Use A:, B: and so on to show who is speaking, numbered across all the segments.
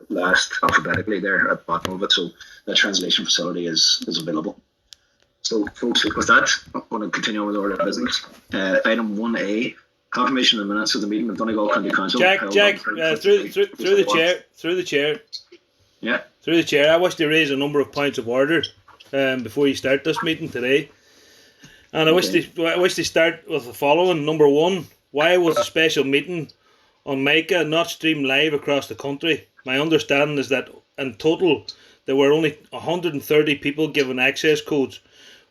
A: last alphabetically there at the bottom of it, so that translation facility is available. So, folks, with that, I'm going to continue on with the order of business. Item 1A, confirmation of the minutes of the meeting of Donegal County Council.
B: Jack, through the chair.
A: Yeah.
B: Through the chair, I wish to raise a number of points of order before you start this meeting today. And I wish to start with the following. Number one, why was a special meeting on Micah not streamed live across the country? My understanding is that in total there were only 130 people given access codes,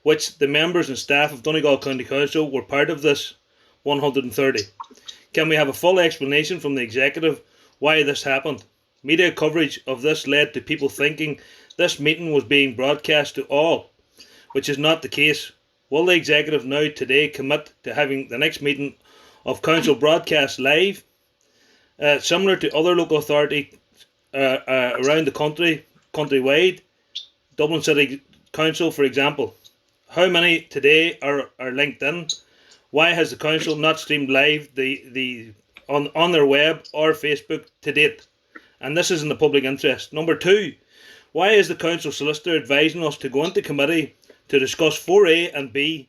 B: which the members and staff of Donegal County Council were part of this 130. Can we have a full explanation from the executive why this happened? Media coverage of this led to people thinking this meeting was being broadcast to all, which is not the case. Will the executive now today commit to having the next meeting of council broadcast live, similar to other local authority around the country, countrywide? Dublin City Council, for example. How many today are linked in? Why has the council not streamed live on their web or Facebook to date? And this is in the public interest. Number two, why is the council solicitor advising us to go into committee to discuss 4A and B?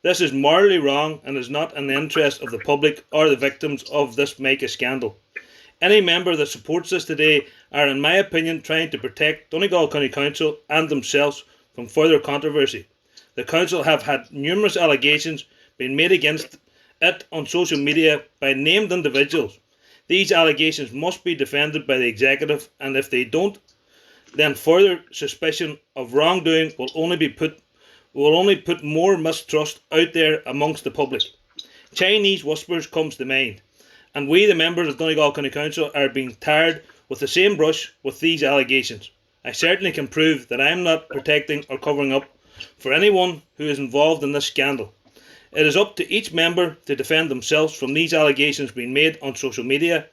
B: This is morally wrong and is not in the interest of the public or the victims of this Micah scandal. Any member that supports this today are, in my opinion, trying to protect Donegal County Council and themselves from further controversy. The council have had numerous allegations being made against it on social media by named individuals. These allegations must be defended by the executive, and if they don't, then further suspicion of wrongdoing will only put more mistrust out there amongst the public. Chinese whispers comes to mind, and we, the members of Donegal County Council, are being tarred with the same brush with these allegations. I certainly can prove that I am not protecting or covering up for anyone who is involved in this scandal. It is up to each member to defend themselves from these allegations being made on social media.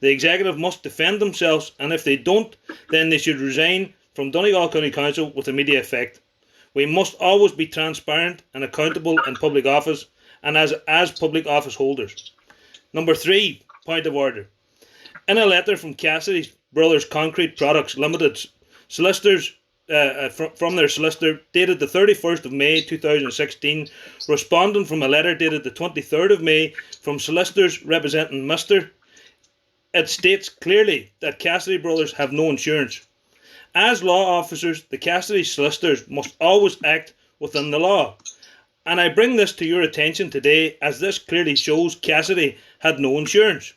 B: The executive must defend themselves, and if they don't, then they should resign from Donegal County Council with immediate effect. We must always be transparent and accountable in public office and as public office holders. Number three, point of order. In a letter from Cassidy Brothers Concrete Products Limited, solicitors from their solicitor dated the 31st of May 2016, responding from a letter dated the 23rd of May from solicitors representing Mr. It states clearly that Cassidy Brothers have no insurance. As law officers, the Cassidy solicitors must always act within the law. And I bring this to your attention today as this clearly shows Cassidy had no insurance.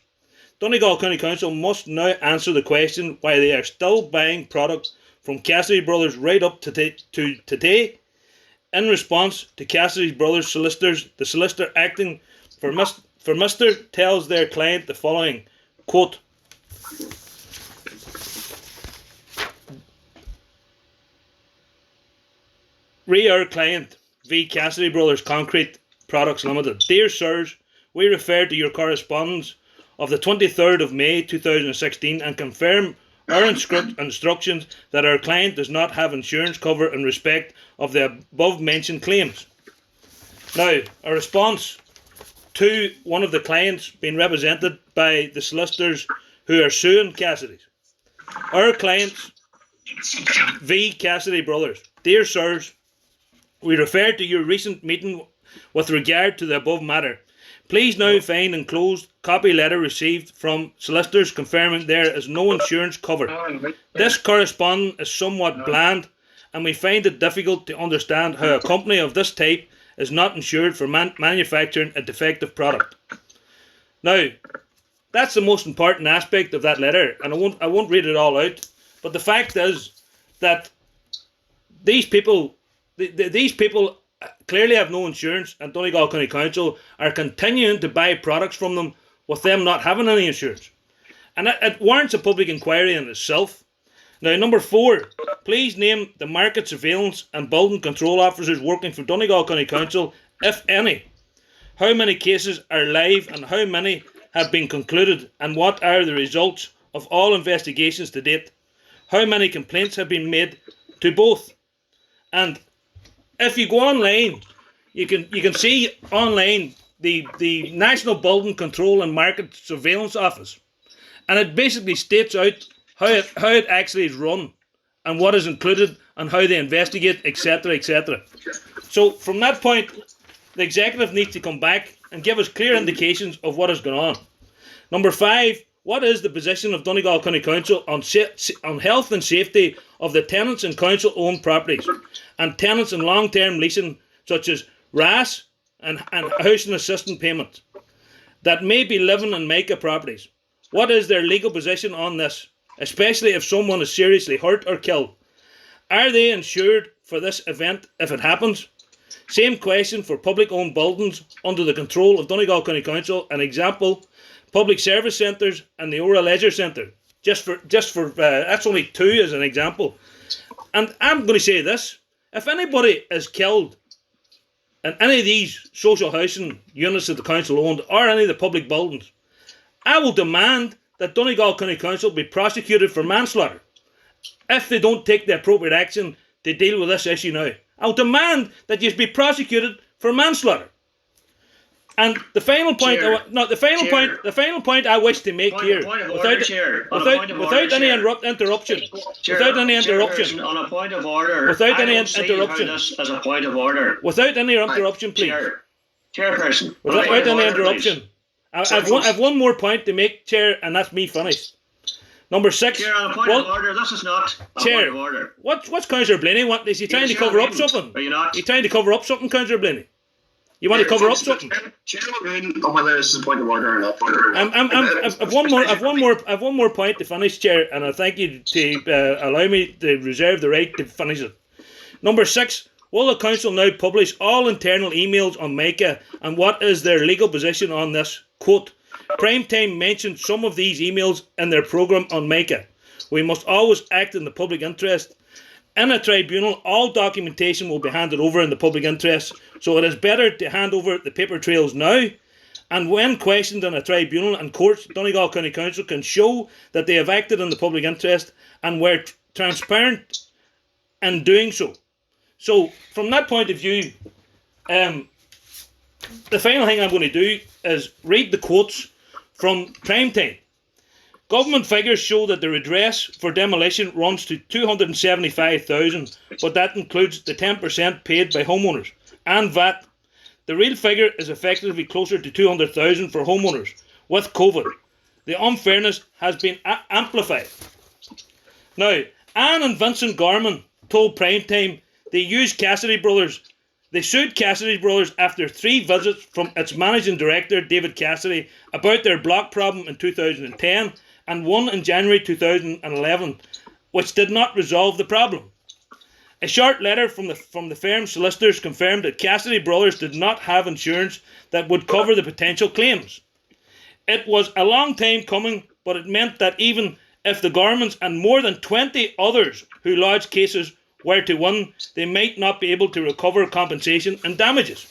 B: Donegal County Council must now answer the question why they are still buying products from Cassidy Brothers right up to today. In response to Cassidy Brothers solicitors, the solicitor acting for Mr. tells their client the following, quote, Re our client, v. Cassidy Brothers Concrete Products Limited. Dear sirs, we refer to your correspondence of the 23rd of May 2016 and confirm our instructions that our client does not have insurance cover in respect of the above mentioned claims. Now, a response to one of the clients being represented by the solicitors who are suing Cassidy's. Our clients, v. Cassidy Brothers. Dear sirs, we refer to your recent meeting with regard to the above matter. Please now find enclosed copy letter received from solicitors confirming there is no insurance cover. This correspondence is somewhat bland, and we find it difficult to understand how a company of this type is not insured for manufacturing a defective product. Now, that's the most important aspect of that letter, and I won't read it all out. But the fact is that these people clearly have no insurance, and Donegal County Council are continuing to buy products from them with them not having any insurance. And it warrants a public inquiry in itself. Now, number 4, please name the market surveillance and building control officers working for Donegal County Council, if any. How many cases are live and how many have been concluded, and what are the results of all investigations to date? How many complaints have been made to both? And if you go online, you can see online the National Building Control and Market Surveillance Office, and it basically states out how it actually is run, and what is included, and how they investigate, etc., etc. So from that point, the executive needs to come back and give us clear indications of what has gone on. Number 5, what is the position of Donegal County Council on health and safety of the tenants in council-owned properties and tenants in long-term leasing, such as RAS and housing assistance payments, that may be living in MICA properties? What is their legal position on this, especially if someone is seriously hurt or killed? Are they insured for this event if it happens? Same question for public-owned buildings under the control of Donegal County Council. An example, public service centres and the Ora Leisure Centre. Just for that's only 2 as an example. And I'm going to say this: if anybody is killed in any of these social housing units that the council owned or any of the public buildings, I will demand that Donegal County Council be prosecuted for manslaughter if they don't take the appropriate action to deal with this issue now. I'll demand that you be prosecuted for manslaughter. And the final point, the final point I wish to make here, without any interruption, without any interruption,
C: on a point of order,
B: without any interruption,
C: as a point of order,
B: without any interruption, please.
C: Chairperson,
B: without any interruption. I've one more point to make, Chair, and that's me finished. Number 6.
C: Chair, on a point of order, this is not a
B: Chair,
C: point of order.
B: What's Councillor Blaney want? Is he trying to cover up something?
C: Are you not?
B: Are you trying to cover up something, Councillor Blaney? You want to cover up something?
A: Chair, on whether this is a point of order or not.
B: I've one more point to finish, Chair, and I thank you to allow me to reserve the right to finish it. Number 6. Will the council now publish all internal emails on MICA, and what is their legal position on this? Quote, Primetime mentioned some of these emails in their programme on MICA. We must always act in the public interest. In a tribunal, all documentation will be handed over in the public interest, so it is better to hand over the paper trails now, and when questioned in a tribunal and courts, Donegal County Council can show that they have acted in the public interest and were transparent in doing so. So, from that point of view, the final thing I'm going to do is read the quotes from Primetime. Government figures show that the redress for demolition runs to $275,000, but that includes the 10% paid by homeowners and VAT. The real figure is effectively closer to $200,000 for homeowners. With COVID, the unfairness has been amplified. Now, Anne and Vincent Garman told Primetime they sued Cassidy Brothers after 3 visits from its managing director, David Cassidy, about their block problem in 2010 and one in January 2011, which did not resolve the problem. A short letter from the firm's solicitors confirmed that Cassidy Brothers did not have insurance that would cover the potential claims. It was a long time coming, but it meant that even if the Garmans and more than 20 others who lodged cases were to win, they might not be able to recover compensation and damages.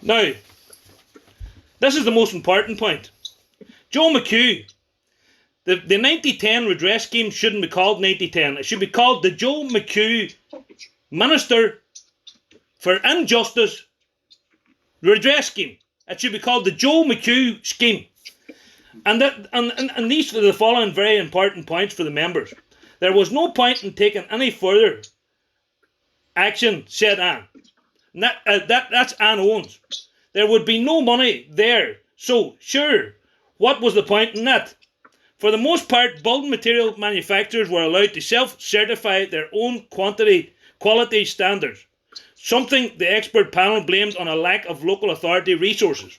B: Now, this is the most important point. Joe McHugh, the 9010 redress scheme shouldn't be called 9010. It should be called the Joe McHugh Minister for Injustice Redress Scheme. It should be called the Joe McHugh Scheme. And these are the following very important points for the members. There was no point in taking any further action, said Anne. That's Anne Owens. There would be no money there. So, sure, what was the point in that? For the most part, building material manufacturers were allowed to self-certify their own quality standards, something the expert panel blamed on a lack of local authority resources.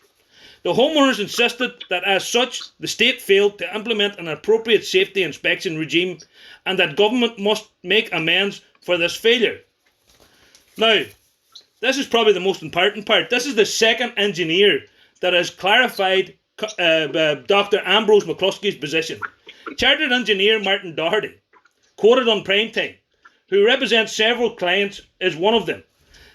B: The homeowners insisted that as such, the state failed to implement an appropriate safety inspection regime and that government must make amends for this failure. Now, this is probably the most important part. This is the second engineer that has clarified Dr. Ambrose McCluskey's position. Chartered engineer Martin Doherty, quoted on Primetime, who represents several clients, is one of them.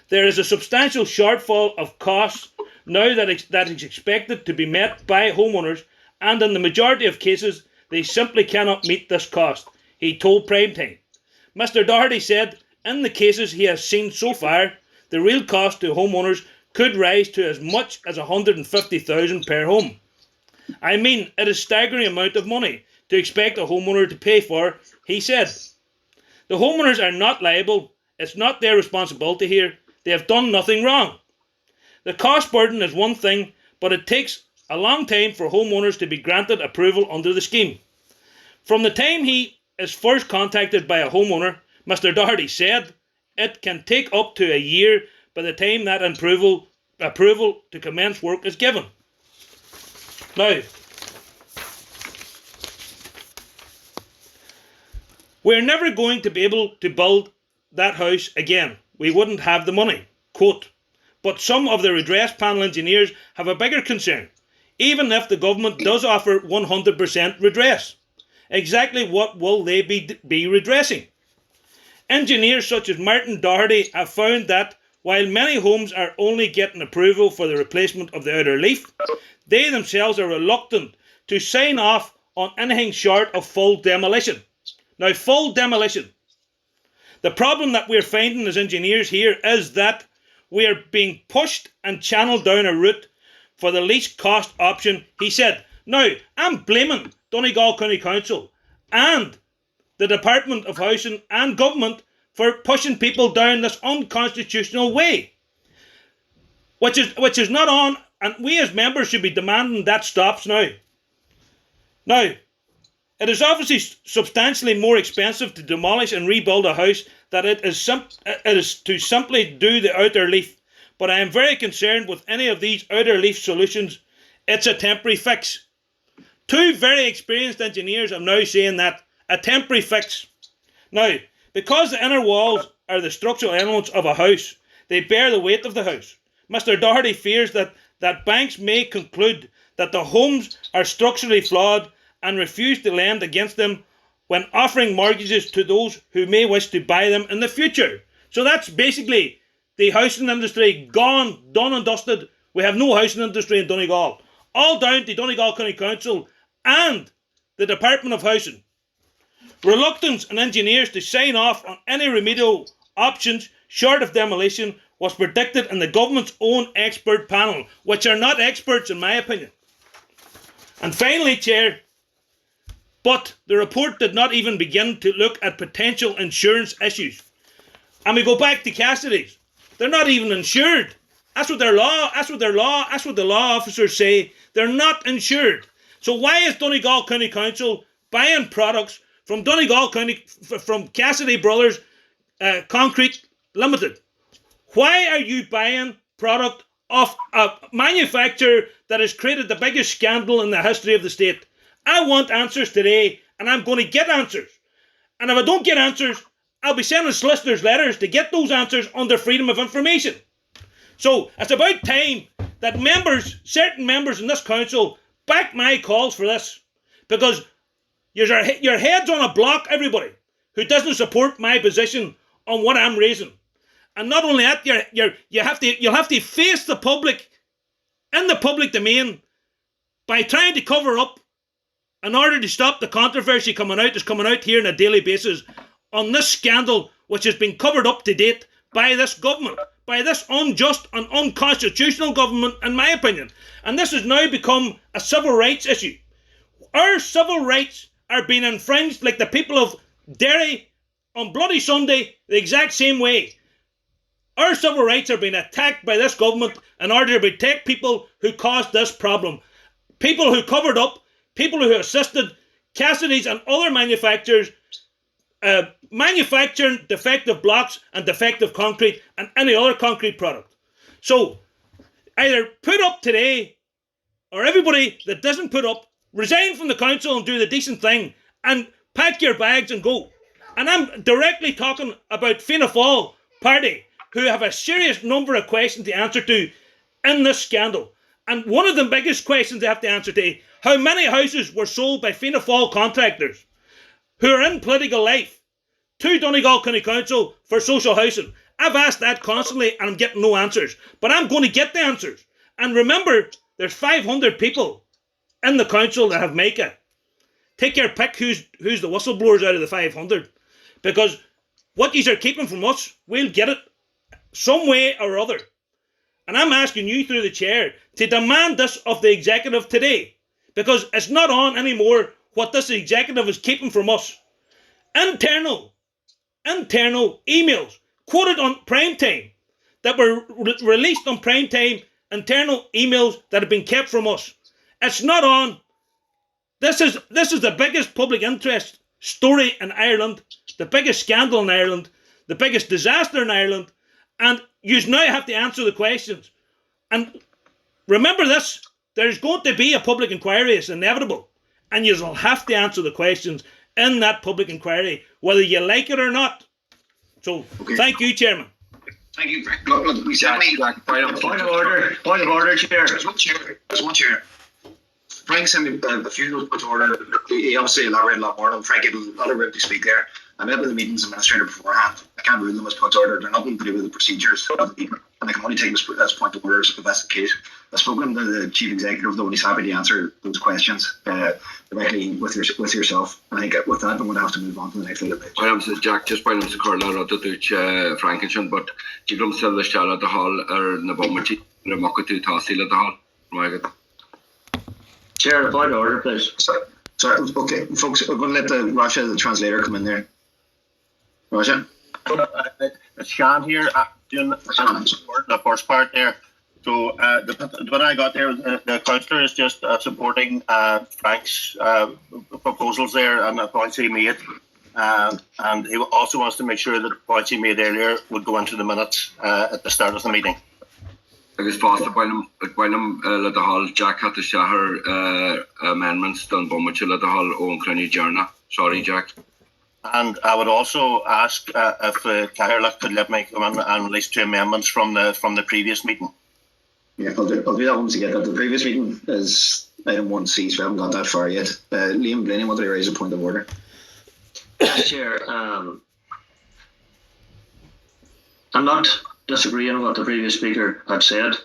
B: There is a substantial shortfall of costs now that is expected to be met by homeowners, and in the majority of cases, they simply cannot meet this cost, he told Primetime. Mr. Doherty said, in the cases he has seen so far, the real cost to homeowners could rise to as much as $150,000 per home. I mean, it is a staggering amount of money to expect a homeowner to pay for, he said. The homeowners are not liable. It's not their responsibility here. They have done nothing wrong. The cost burden is one thing, but it takes a long time for homeowners to be granted approval under the scheme. From the time he is first contacted by a homeowner, Mr. Doherty said, it can take up to a year by the time that approval to commence work is given. Now, we're never going to be able to build that house again. We wouldn't have the money. Quote, but some of the redress panel engineers have a bigger concern. Even if the government does offer 100% redress, exactly what will they be redressing? Engineers such as Martin Doherty have found that while many homes are only getting approval for the replacement of the outer leaf, they themselves are reluctant to sign off on anything short of full demolition. Now, full demolition. The problem that we're finding as engineers here is that we are being pushed and channeled down a route for the least cost option, he said. Now, I'm blaming Donegal County Council and the Department of Housing and Government for pushing people down this unconstitutional way, which is not on, and we as members should be demanding that stops now. Now, it is obviously substantially more expensive to demolish and rebuild a house than it is to simply do the outer leaf. But I am very concerned with any of these outer leaf solutions. It's a temporary fix. Two very experienced engineers are now saying that a temporary fix. Now, because the inner walls are the structural elements of a house, they bear the weight of the house. Mr. Doherty fears that banks may conclude that the homes are structurally flawed and refuse to lend against them when offering mortgages to those who may wish to buy them in the future. So that's basically the housing industry gone, done and dusted. We have no housing industry in Donegal. All down to Donegal County Council and the Department of Housing. Reluctance in engineers to sign off on any remedial options short of demolition was predicted in the government's own expert panel, which are not experts in my opinion. And finally, Chair, but the report did not even begin to look at potential insurance issues. And we go back to Cassidy's. They're not even insured. That's what the law officers say. They're not insured. So why is Donegal County Council buying products from Donegal County, from Cassidy Brothers Concrete Limited? Why are you buying product of a manufacturer that has created the biggest scandal in the history of the state? I want answers today, and I'm going to get answers. And if I don't get answers, I'll be sending solicitors letters to get those answers under freedom of information. So it's about time that certain members in this council, back my calls for this. Because your head's on a block, everybody, who doesn't support my position on what I'm raising. And not only that, you'll have to face the public in the public domain by trying to cover up in order to stop the controversy coming out here on a daily basis on this scandal which has been covered up to date by this government, by this unjust and unconstitutional government, in my opinion. And this has now become a civil rights issue. Our civil rights are being infringed like the people of Derry on Bloody Sunday the exact same way. Our civil rights are being attacked by this government in order to protect people who caused this problem. People who covered up, people who assisted Cassidy's and other manufacturers manufacturing defective blocks and defective concrete and any other concrete product. So either put up today, or everybody that doesn't put up, resign from the council and do the decent thing and pack your bags and go. And I'm directly talking about Fianna Fáil party, who have a serious number of questions to answer to in this scandal. And one of the biggest questions they have to answer to: how many houses were sold by Fianna Fáil contractors who are in political life to Donegal County Council for social housing? I've asked that constantly and I'm getting no answers. But I'm going to get the answers. And remember, there's 500 people in the council that have MICA. Take your pick who's the whistleblowers out of the 500. Because what you are keeping from us, we'll get it some way or other. And I'm asking you through the chair to demand this of the executive today. because it's not on anymore what this executive is keeping from us. Internal emails quoted on prime time that were released on prime time, internal emails that have been kept from us. It's not on. This is the biggest public interest story in Ireland, the biggest scandal in Ireland, the biggest disaster in Ireland, and you now have to answer the questions. And remember this, there's going to be a public inquiry, it's inevitable, and you'll have to answer the questions in that public inquiry, whether you like it or not. So, Thank you, Chairman.
A: Thank you. Look, we said
C: Point of order, Chair.
A: There's one chair. Frank sent me a few points of order. He obviously elaborated a lot more, and Frank had a lot of room to speak there. I met with the meetings administrator beforehand. I can't rule them as points of order. They're nothing to do with the procedures of the meeting, and I can only take them as point of orders if that's the case. I've spoken to the chief executive, though, and he's happy to answer those questions directly with yourself. And I think with that, I'm going to have to move on to the next little bit.
D: I'm Jack, just by the Cllr to Frankenstein, but you don't sell the shell at the hall or the Bomachi, the Mokatu Tassil at the hall. My God.
C: Chair, point of order, please.
A: Sorry. Okay, folks, we're going to let the translator, come in there. Raja?
E: It's Sean here, doing the first part there. So when I got there, the councillor is just supporting Frank's proposals there and the points he made. And he also wants to make sure that the points he made earlier would go into the minutes at the start of the meeting.
D: I guess faster while I'm at the hall, Jack had to share her amendments done Bomachi at the hall on Cllr Jnr. Sorry, Jack.
E: And I would also ask if Cllr could let me come in and release 2 amendments from the previous meeting.
A: Yeah, I'll do that once again. The previous meeting is item 1C, so we haven't got that far yet. Liam Blaney wanted to raise a point of order.
C: Chair, I'm not disagreeing with what the previous speaker had said.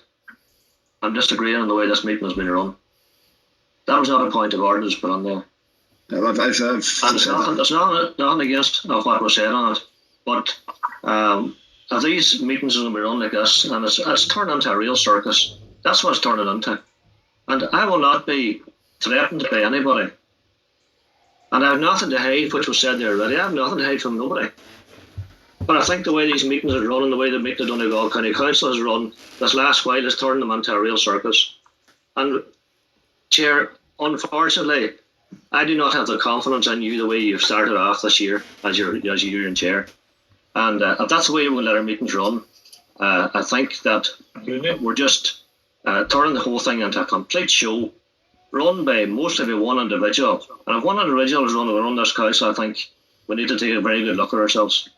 C: I'm disagreeing on the way this meeting has been run. That was not a point of order that's put on there.
A: I've
C: and there's nothing against of what was said on it, but if these meetings are going to be run like this, and it's turned into a real circus, that's what it's turned it into. And I will not be threatened by anybody. And I have nothing to hide, which was said there already. I have nothing to hide from nobody. But I think the way these meetings are run and the way the meeting of Donegal County Council has run this last while has turned them into a real circus. And Chair, unfortunately, I do not have the confidence in you the way you've started off this year as you're in chair. And if that's the way we'll let our meetings run, I think that we're just turning the whole thing into a complete show run by mostly by one individual. And if one individual is running run this council, I think we need to take a very good look at ourselves.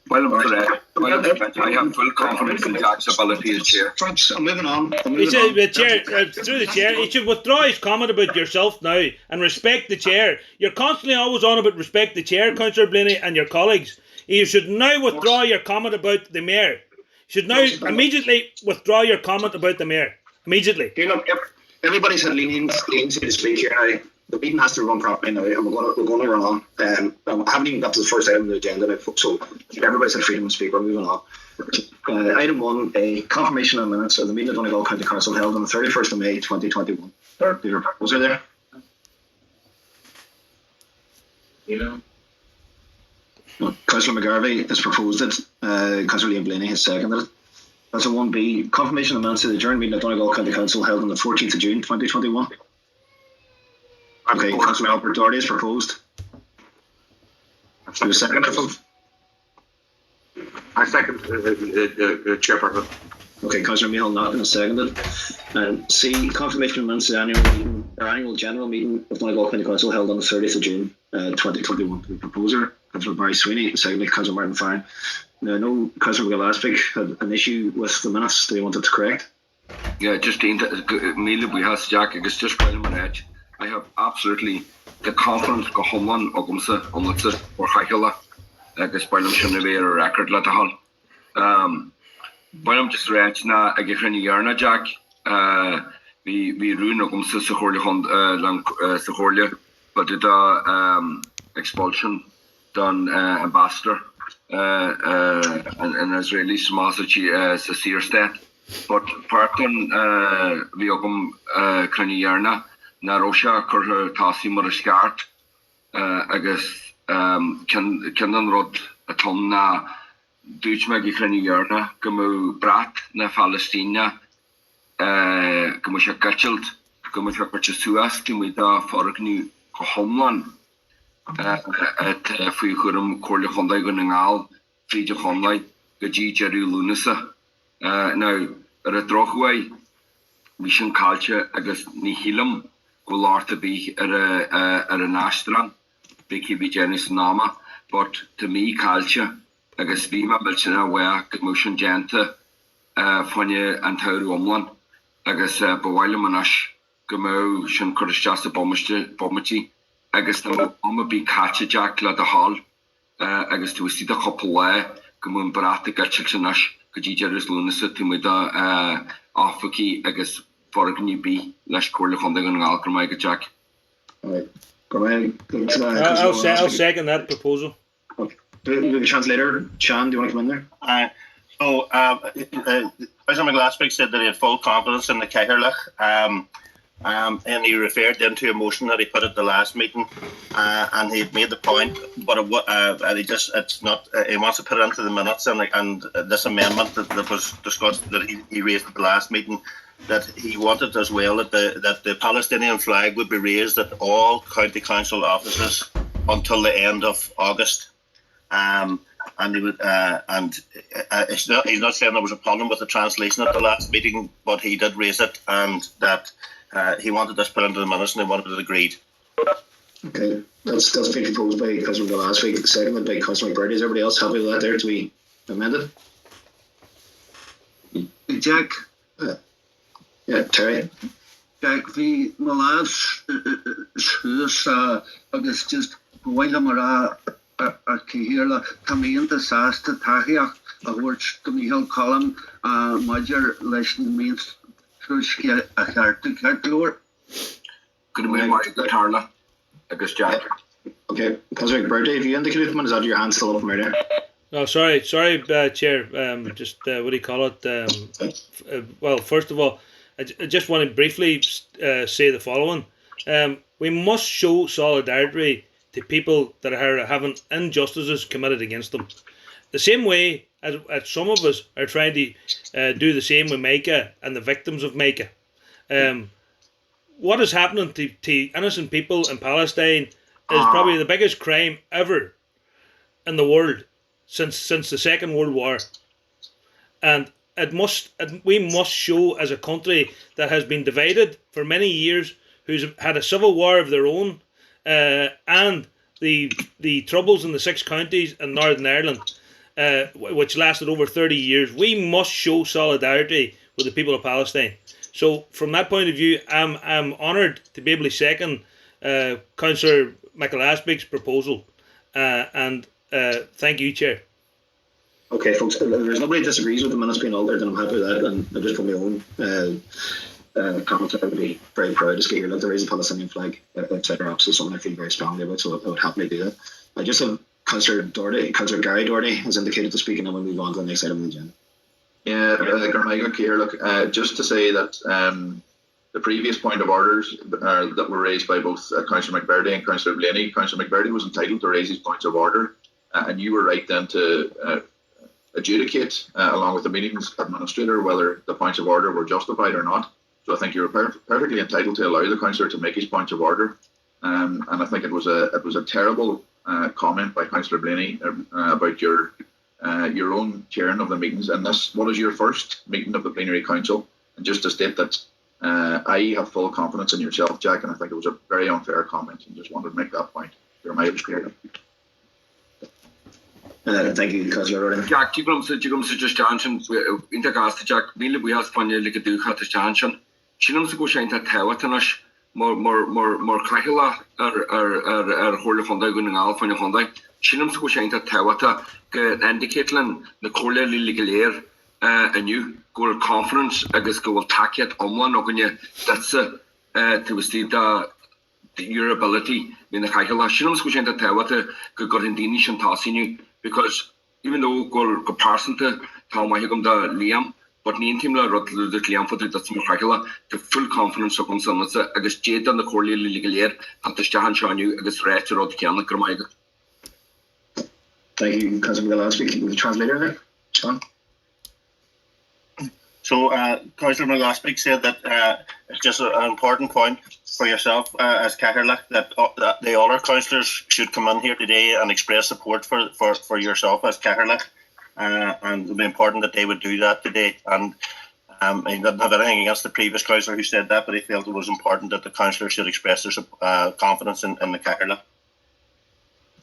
D: Well, I have full confidence in Jack's ability as chair.
A: Folks, I'm moving on.
B: Through the chair, he should withdraw his comment about yourself now and respect the chair. You're constantly always on about respect the chair, Councillor Blaney, and your colleagues. You should now withdraw your comment about the mayor. You should now immediately withdraw your comment about the mayor. Immediately.
A: You know, everybody's had leniency to speak here now. The meeting has to run properly now, and we're going to run on. I haven't even got to the first item of the agenda now, so everybody's had freedom to speak. We're moving on. Item 1, a confirmation of minutes of the meeting of Donegal County Council held on the 31st of May 2021. Was there? Councillor McGarvey has proposed it. Councillor Liam Blaney has seconded it. That's a 1B, confirmation of minutes of the adjourned meeting of Donegal County Council held on the 14th of June 2021. Okay, Councillor Albert Doherty has proposed. Do a second, folks.
D: I second chairperson.
A: Okay, Councillor Michael Naughton has seconded. And C, confirmation of minutes of the annual general meeting of Donegal County Council held on the 30th of June 2021. The proposer, Councillor Barry Sweeney, seconded Councillor Martin Farron. Now, no Councillor McGill had an issue with the minutes that he wanted to correct.
D: Yeah, just immediately we have Jack. It's just while I'm on edge. I have absolutely the confidence go home on Ogumsa on the or Haikala. Agus while I'm showing a record let the hall. While I'm just reaching now, I get Cllr Jnr Jack. We ruin Ogumsa Sahorlia lang Sahorlia, but the expulsion done ambassador an Israeli Smasachi Sasir state. But Parton we Ogum Cllr Jnr na Russia cur tasi mar skart agus can rod a tom na Dúch me gichrynnu Iarna gymu brat na Palestina gymu siya gacheld gymu siya gacheld suas gymu da fforgnu Homlan at fwy chwrwm cwrli chondai gyn ngal ffridio chondai gyji jeru lunasa now ar y drochwai mi sy'n calcha agos ni hilum gwylarta bi ar y nastran beki bi genis nama but to me calcha agus bí ma bilsina wea gymwysyn janta ffonye an tauru omlan agus bywile manas gymw sy'n cwrysjas y bomati agus na oma bí catcha jack la da hall agus tu ysdi da chopla gymw'n brat y gachig sy'n as gydi jerus lunasa tu mwydda afaki agus fforgni bí leis cwrli chondag yn ngal gymwyd jack.
B: I'll second that proposal.
A: The translator, Sean, do you want to come in there?
E: President McGlaspick said that he had full confidence in the Cllr, and he referred then to a motion that he put at the last meeting, and he made the point, but he wants to put it into the minutes, and this amendment that was discussed that he raised at the last meeting, that he wanted as well that the Palestinian flag would be raised at all county council offices until the end of August. And he would, he's not saying there was a problem with the translation at the last meeting, but he did raise it, and that he wanted this put into the minutes, and he wanted it agreed.
A: Okay, that's been proposed by Councillor last week, seconded by Councillor McBrearty. Is everybody else happy with that there to be amended?
F: Jack.
A: Yeah, Terry.
F: Jack, the lads who's agus just while mara Cllr Tamíon disaster tahiach a words to Michael column major lesson means through a heart to Cllr.
D: Could we mark the Tarla? Agus Jack.
A: Okay, Councillor McBrearty, if you indicated them, is that your hand still up from there?
B: No, sorry, Chair. Just what do you call it? Well, first of all, I just want to briefly say the following: we must show solidarity to people that are having injustices committed against them. The same way as some of us are trying to do the same with Micah and the victims of Micah. What is happening to innocent people in Palestine is probably the biggest crime ever in the world since the Second World War. And we must show as a country that has been divided for many years, who's had a civil war of their own, and the troubles in the 6 counties in Northern Ireland, which lasted over 30 years. We must show solidarity with the people of Palestine. So from that point of view, I'm honoured to be able to second Councillor McAlaspick's proposal, and thank you, Chair.
A: Okay, folks, there's nobody who disagrees with the minutes being altered, and I'm happy with that, and I just put my own comment. I would be very proud to get to raise a Palestinian flag outside our offices, something I feel very strongly about, so I would happily do that. I just have Councillor Gary Doherty has indicated to speak, and then we'll move on to the next item on the agenda.
G: Yeah, just to say that the previous point of orders that were raised by both Councillor McBrearty and Councillor Blaney, Councillor McBrearty was entitled to raise his points of order, and you were right then to adjudicate, along with the meeting's administrator, whether the points of order were justified or not. So I think you were perfectly entitled to allow the councillor to make his points of order, and I think it was a terrible comment by Councillor Blaney about your own chairing of the meetings. And what is your first meeting of the plenary council? And just to state that I have full confidence in yourself, Jack, and I think it was a very unfair comment, and just wanted to make that point. You're my clear.
A: Thank you, Councillor Doherty.
D: Jack, you come to just Johnson. Intergast Jack. Really, we have fun. Like a do cut to Johnson. Chinam to go shine that Tawatanash. More Cllr whole from the going out from the Honda. Chinam to go shine that Tawata. Indicatlan the Cllr Cllr and you go conference. I guess go attack it on one. Or that's to see the your ability in the Cllr. Chinam to go shine that Tawata. Got in Danish and tossing you. Because even though go comparison to how much the Liam but ní team le rot de kliamfo dat mar chagala to full confidence of some agus jade an the Cllr Liam at the Stahan Shanu agus rest rod ceanna gromaiga.
A: Thank you, Councillor McGill. The translator there, Sean.
E: So, Councillor McGill said that it's just an important point for yourself as Cllr that the other councillors should come in here today and express support for yourself as Cllr, and it would be important that they would do that today. And I don't have anything against the previous councillor who said that, but he felt it was important that the councillors should express their confidence in the Cllr.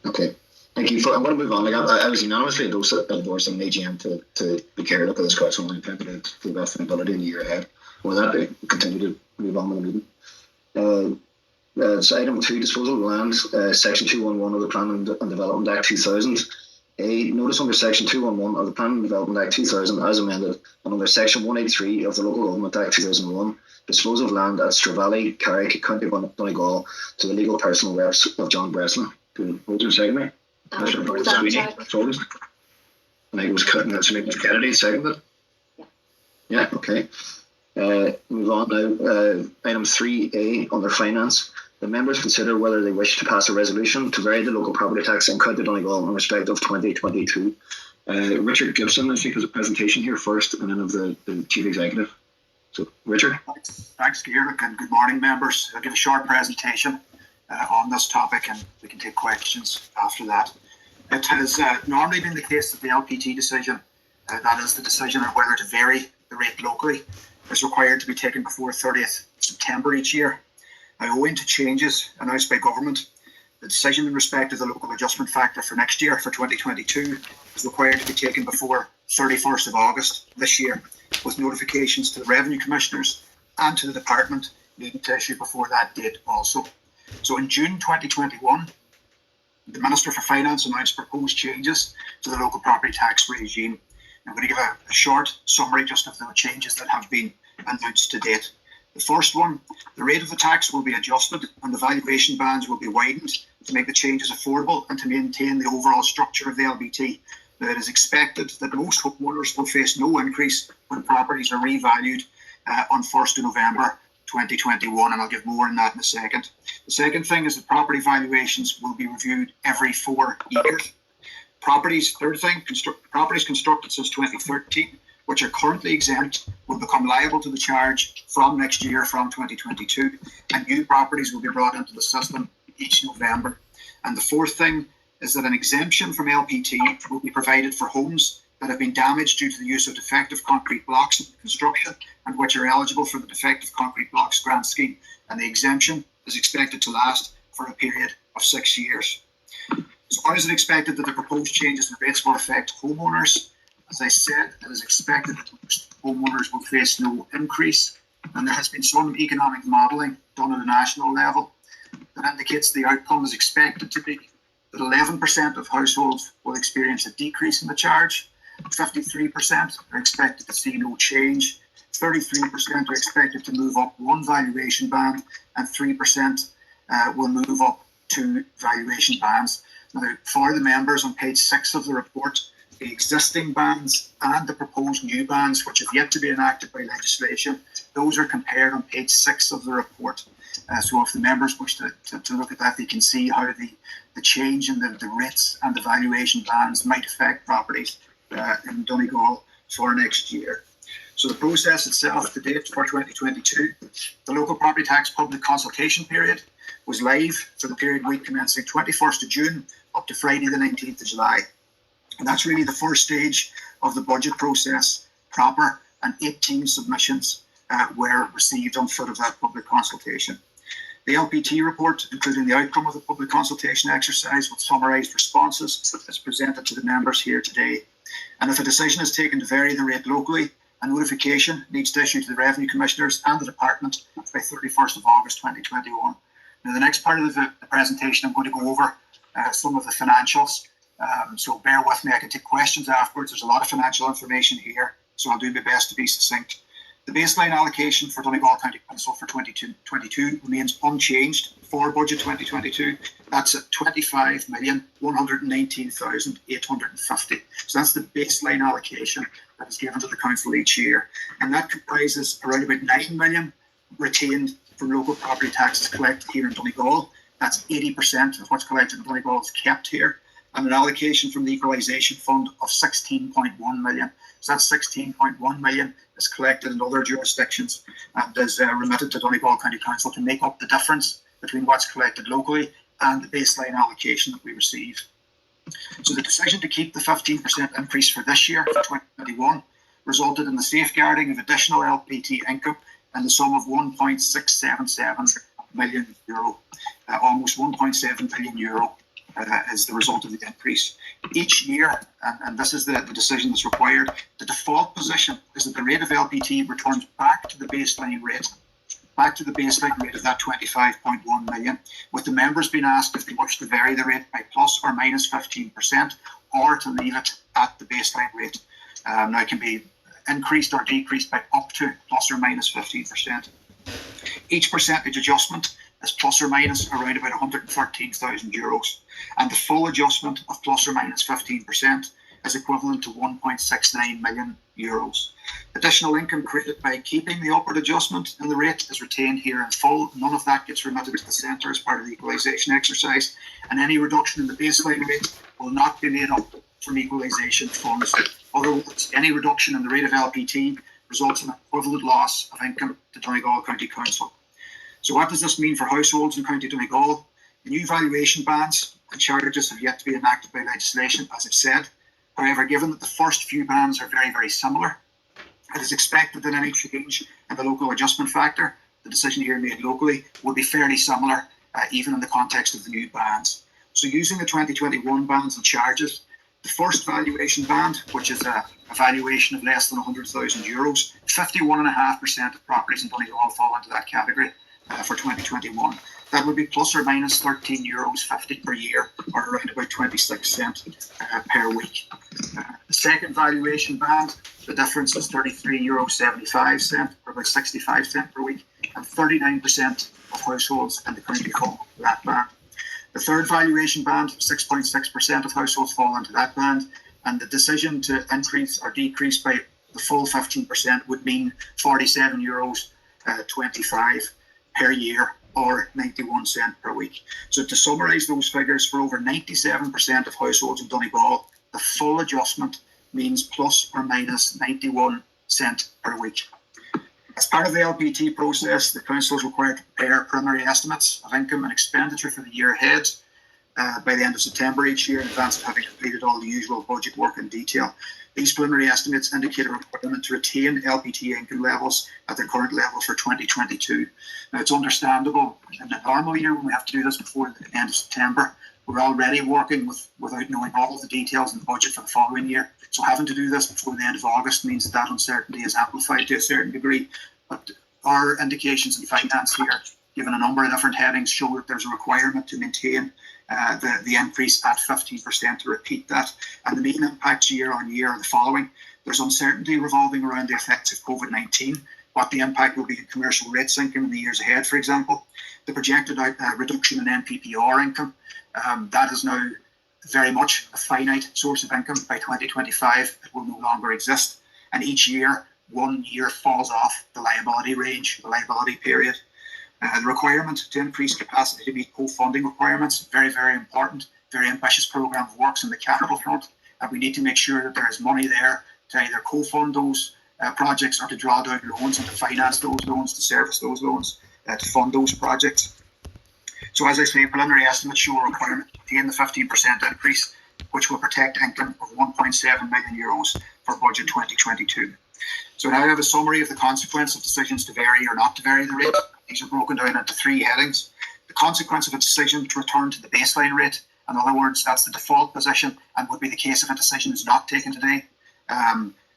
A: Okay. Thank you. I'm going to move on. Like, I was unanimously endorsed on the AGM to be carried up with this council and intended to the best of ability in the year ahead. With that, I continue to move on with the meeting. So item 2, disposal of land, section 211 of the Planning and Development Act 2000. A notice under section 211 of the Planning and Development Act 2000 as amended, and under section 183 of the Local Government Act 2001, disposal of land at Stravalley, Carrick, County Donegal to the legal personal reps of John Breslin. Can hold your second there? And I think it was cutting that, so it was Kennedy, seconded. Yeah, okay. Move on now. Item 3A under finance. The members consider whether they wish to pass a resolution to vary the local property tax in County Donegal in respect of 2022. Richard Gibson, I think, has a presentation here first, and then of the Chief Executive. So, Richard.
H: Thanks, Georg, and good morning, members. I'll give a short presentation on this topic, and we can take questions after that. It has normally been the case that the LPT decision, that is the decision on whether to vary the rate locally, is required to be taken before 30th September each year. Now, owing to changes announced by government, the decision in respect of the local adjustment factor for next year, for 2022, is required to be taken before 31st of August this year, with notifications to the Revenue Commissioners and to the Department needing to issue before that date also. So in June 2021, the Minister for Finance announced proposed changes to the local property tax regime. I'm going to give a short summary just of the changes that have been announced to date. The first one, the rate of the tax will be adjusted and the valuation bands will be widened to make the changes affordable and to maintain the overall structure of the LBT. Now, it is expected that most homeowners will face no increase when properties are revalued on 1st of November 2021, and I'll give more on that in a second. The second thing is that property valuations will be reviewed every 4 years. Third thing, properties constructed since 2013, which are currently exempt, will become liable to the charge from next year, from 2022, and new properties will be brought into the system each November. And the fourth thing is that an exemption from LPT will be provided for homes that have been damaged due to the use of defective concrete blocks in construction and which are eligible for the defective concrete blocks grant scheme. And the exemption is expected to last for a period of 6 years. So how is it expected that the proposed changes in rates will affect homeowners? As I said, it is expected that most homeowners will face no increase, and there has been some economic modelling done at a national level that indicates the outcome is expected to be that 11% of households will experience a decrease in the charge, 53% are expected to see no change, 33% are expected to move up one valuation band, and 3% will move up 2 valuation bands. Now, for the members, on page 6 of the report, the existing bands and the proposed new bands, which have yet to be enacted by legislation, those are compared on page 6 of the report. So if the members wish to look at that, they can see how the change in the rates and the valuation bands might affect properties in Donegal for next year. So the process itself to date for 2022, the local property tax public consultation period was live for the period week commencing 21st of June up to Friday the 19th of July. And that's really the first stage of the budget process proper, and 18 submissions were received on foot of that public consultation. The LPT report, including the outcome of the public consultation exercise with summarised responses, is presented to the members here today. And if a decision is taken to vary the rate locally, a notification needs to issue to the Revenue Commissioners and the Department by 31st of August 2021. Now, the next part of the presentation, I'm going to go over some of the financials. So bear with me, I can take questions afterwards. There's a lot of financial information here, so I'll do my best to be succinct. The baseline allocation for Donegal County Council for 2022 remains unchanged for budget 2022. That's at 25,119,850. So that's the baseline allocation that is given to the council each year, and that comprises around about 9 million retained from local property taxes collected here in Donegal. That's 80% of what's collected in Donegal is kept here, and an allocation from the Equalisation Fund of 16.1 million. So that's 16.1 million is collected in other jurisdictions and is remitted to Donegal County Council to make up the difference between what's collected locally and the baseline allocation that we receive. So the decision to keep the 15% increase for this year, for 2021, resulted in the safeguarding of additional LPT income in the sum of 1.677 million euro, almost 1.7 billion euro is the result of the increase. Each year, and this is the decision that's required, the default position is that the rate of LPT returns back to the baseline rate of that 25.1 million, with the members being asked if they wish to vary the rate by plus or minus 15% or to leave it at the baseline rate. Now it can be increased or decreased by up to plus or minus 15%. Each percentage adjustment is plus or minus around about 113,000 euros, and the full adjustment of plus or minus 15% is equivalent to 1.69 million euros. Additional income created by keeping the upward adjustment in the rate is retained here in full. None of that gets remitted to the centre as part of the equalisation exercise, and any reduction in the baseline rate will not be made up from equalisation funds. Otherwise, any reduction in the rate of LPT results in an equivalent loss of income to Donegal County Council. So what does this mean for households in County Donegal? The new valuation bands and charges have yet to be enacted by legislation, as I've said. However, given that the first few bands are very, very similar, it is expected that any change in the local adjustment factor, the decision here made locally, would be fairly similar, even in the context of the new bands. So using the 2021 bands and charges, the first valuation band, which is a valuation of less than 100,000 euros, 51.5% of properties in Donegal fall into that category for 2021. That would be plus or minus €13.50 per year, or around about 26 cents per week. The second valuation band, the difference is €33.75, or about 65 cents per week, and 39% of households in the county fall into that band. The third valuation band, 6.6% of households fall into that band, and the decision to increase or decrease by the full 15% would mean €40.25 per year, or 91 cents per week. So to summarise those figures, for over 97% of households in Donegal, the full adjustment means plus or minus 91 cents per week. As part of the LPT process, the council is required to prepare preliminary estimates of income and expenditure for the year ahead by the end of September each year, in advance of having completed all the usual budget work in detail. These preliminary estimates indicate a requirement to retain LPT income levels at their current level for 2022. Now, it's understandable in a normal year when we have to do this before the end of September. We're already working without knowing all of the details in the budget for the following year. So having to do this before the end of August means that uncertainty is amplified to a certain degree. But our indications in finance here, given a number of different headings, show that there's a requirement to maintain the increase at 15%, to repeat that. And the main impacts year on year are the following. There's uncertainty revolving around the effects of COVID-19, what the impact will be in commercial rates income in the years ahead, for example. The projected reduction in MPPR income, that is now very much a finite source of income. By 2025, it will no longer exist. And each year, 1 year falls off the liability range, the liability period. The requirement to increase capacity to meet co-funding requirements, very, very important, very ambitious programme of works on the capital front. And we need to make sure that there is money there to either co-fund those projects or to draw down loans and to finance those loans, to service those loans, to fund those projects. So as I say, preliminary estimates show a requirement to maintain the 15% increase, which will protect income of €1.7 million for budget 2022. So now I have a summary of the consequence of decisions to vary or not to vary the rate. These are broken down into 3 headings. The consequence of a decision to return to the baseline rate, in other words, that's the default position and would be the case if a decision is not taken today,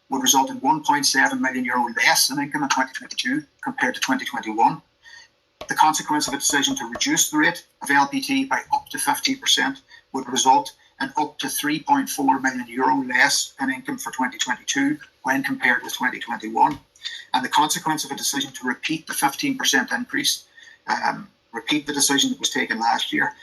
H: would result in €1.7 million less in income in 2022 compared to 2021. The consequence of a decision to reduce the rate of LPT by up to 50% would result in up to €3.4 million less in income for 2022 when compared with 2021. And the consequence of a decision to repeat the 15% increase, repeat the decision that was taken last year,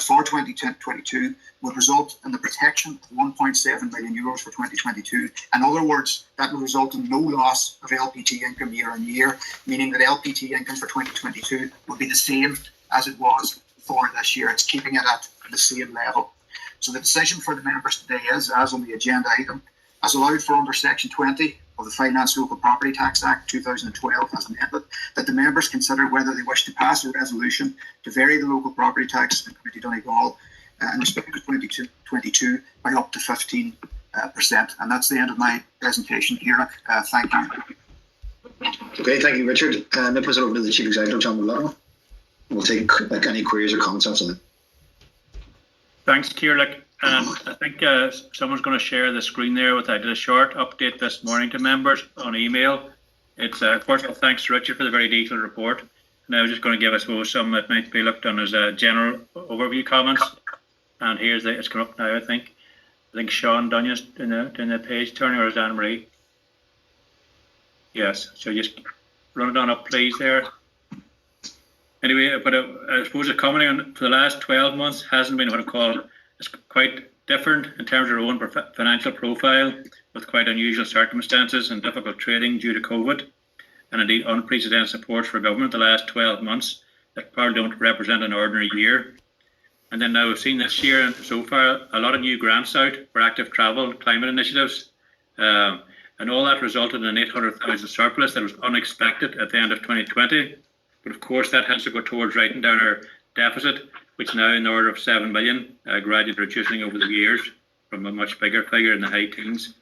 H: for 2022 would result in the protection of €1.7 million for 2022. In other words, that would result in no loss of LPT income year on year, meaning that LPT income for 2022 would be the same as it was for this year. It's keeping it at the same level. So the decision for the members today is, as on the agenda item, as allowed for under Section 20 of the Finance Local Property Tax Act 2012 as amended, that the members consider whether they wish to pass a resolution to vary the local property tax in County Donegal in respect to 2022 by up to 15%. And that's the end of my presentation here. Thank you.
A: Okay, thank you, Richard. I'll pass it over to the Chief Executive, John Mulano. We'll take any queries or comments after that.
I: Thanks, Cllr. I think someone's going to share the screen there. I did a short update this morning to members on email. It's first of all, thanks to Richard for the very detailed report. And I was just going to give, I suppose, some that might be looked on as general overview comments. And here's it's come up now, I think. I think Sean Dunyan's doing the page turning, or is Anne Marie? Yes, so just run it on up, please, there. Anyway, but I suppose commenting on for the last 12 months hasn't been what I call, it's quite different in terms of our own financial profile, with quite unusual circumstances and difficult trading due to COVID, and indeed unprecedented support for government the last 12 months that probably don't represent an ordinary year. And then now we've seen this year and so far a lot of new grants out for active travel and climate initiatives, and all that resulted in an 800,000 surplus that was unexpected at the end of 2020. But of course that has to go towards writing down our deficit, which now in the order of 7 million, gradually reducing over the years from a much bigger figure in the high teens.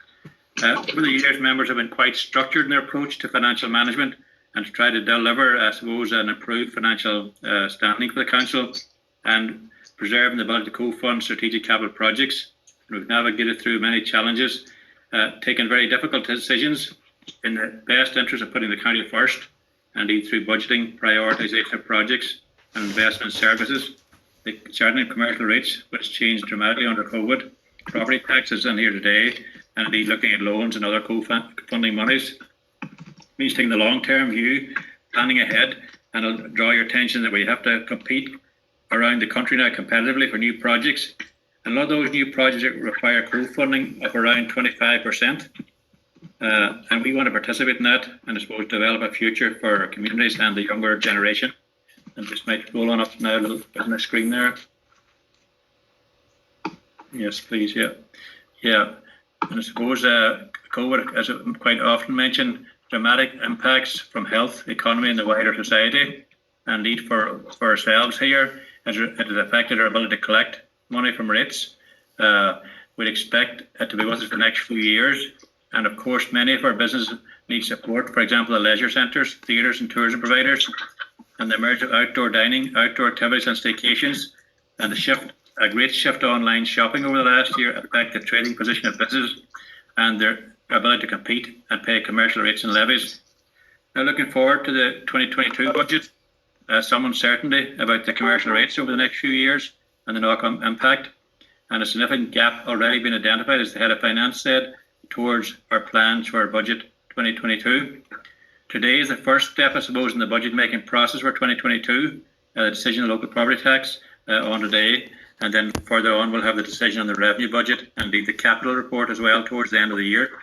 I: Over the years, members have been quite structured in their approach to financial management and to try to deliver, I suppose, an improved financial standing for the council and preserving the ability to co-fund strategic capital projects. And we've navigated through many challenges, taken very difficult decisions in the best interest of putting the county first, and indeed through budgeting, prioritisation of projects and investment services. The charging of commercial rates, which changed dramatically under COVID, property taxes in here today, and indeed looking at loans and other co-funding monies. Means taking the long-term view, planning ahead, and I'll draw your attention that we have to compete around the country now competitively for new projects. And a lot of those new projects require co-funding of around 25%. And we want to participate in that and I suppose develop a future for our communities and the younger generation. And just might roll on up now a little bit on the screen there. Yes, please, yeah. Yeah, and I suppose COVID, as I quite often mentioned, dramatic impacts from health, economy and the wider society, and indeed for ourselves here, as it has affected our ability to collect money from rates. We'd expect it to be with us for the next few years. And of course, many of our businesses need support, for example, the leisure centres, theatres and tourism providers, and the emergence of outdoor dining, outdoor activities and staycations, and a great shift to online shopping over the last year affect the trading position of businesses and their ability to compete and pay commercial rates and levies. Now looking forward to the 2022 budget, some uncertainty about the commercial rates over the next few years and the knock-on impact, and a significant gap already been identified, as the Head of Finance said, towards our plans for our budget 2022. Today is the first step, I suppose, in the budget making process for 2022, the decision on local property tax on today, and then further on we'll have the decision on the revenue budget and indeed the capital report as well towards the end of the year.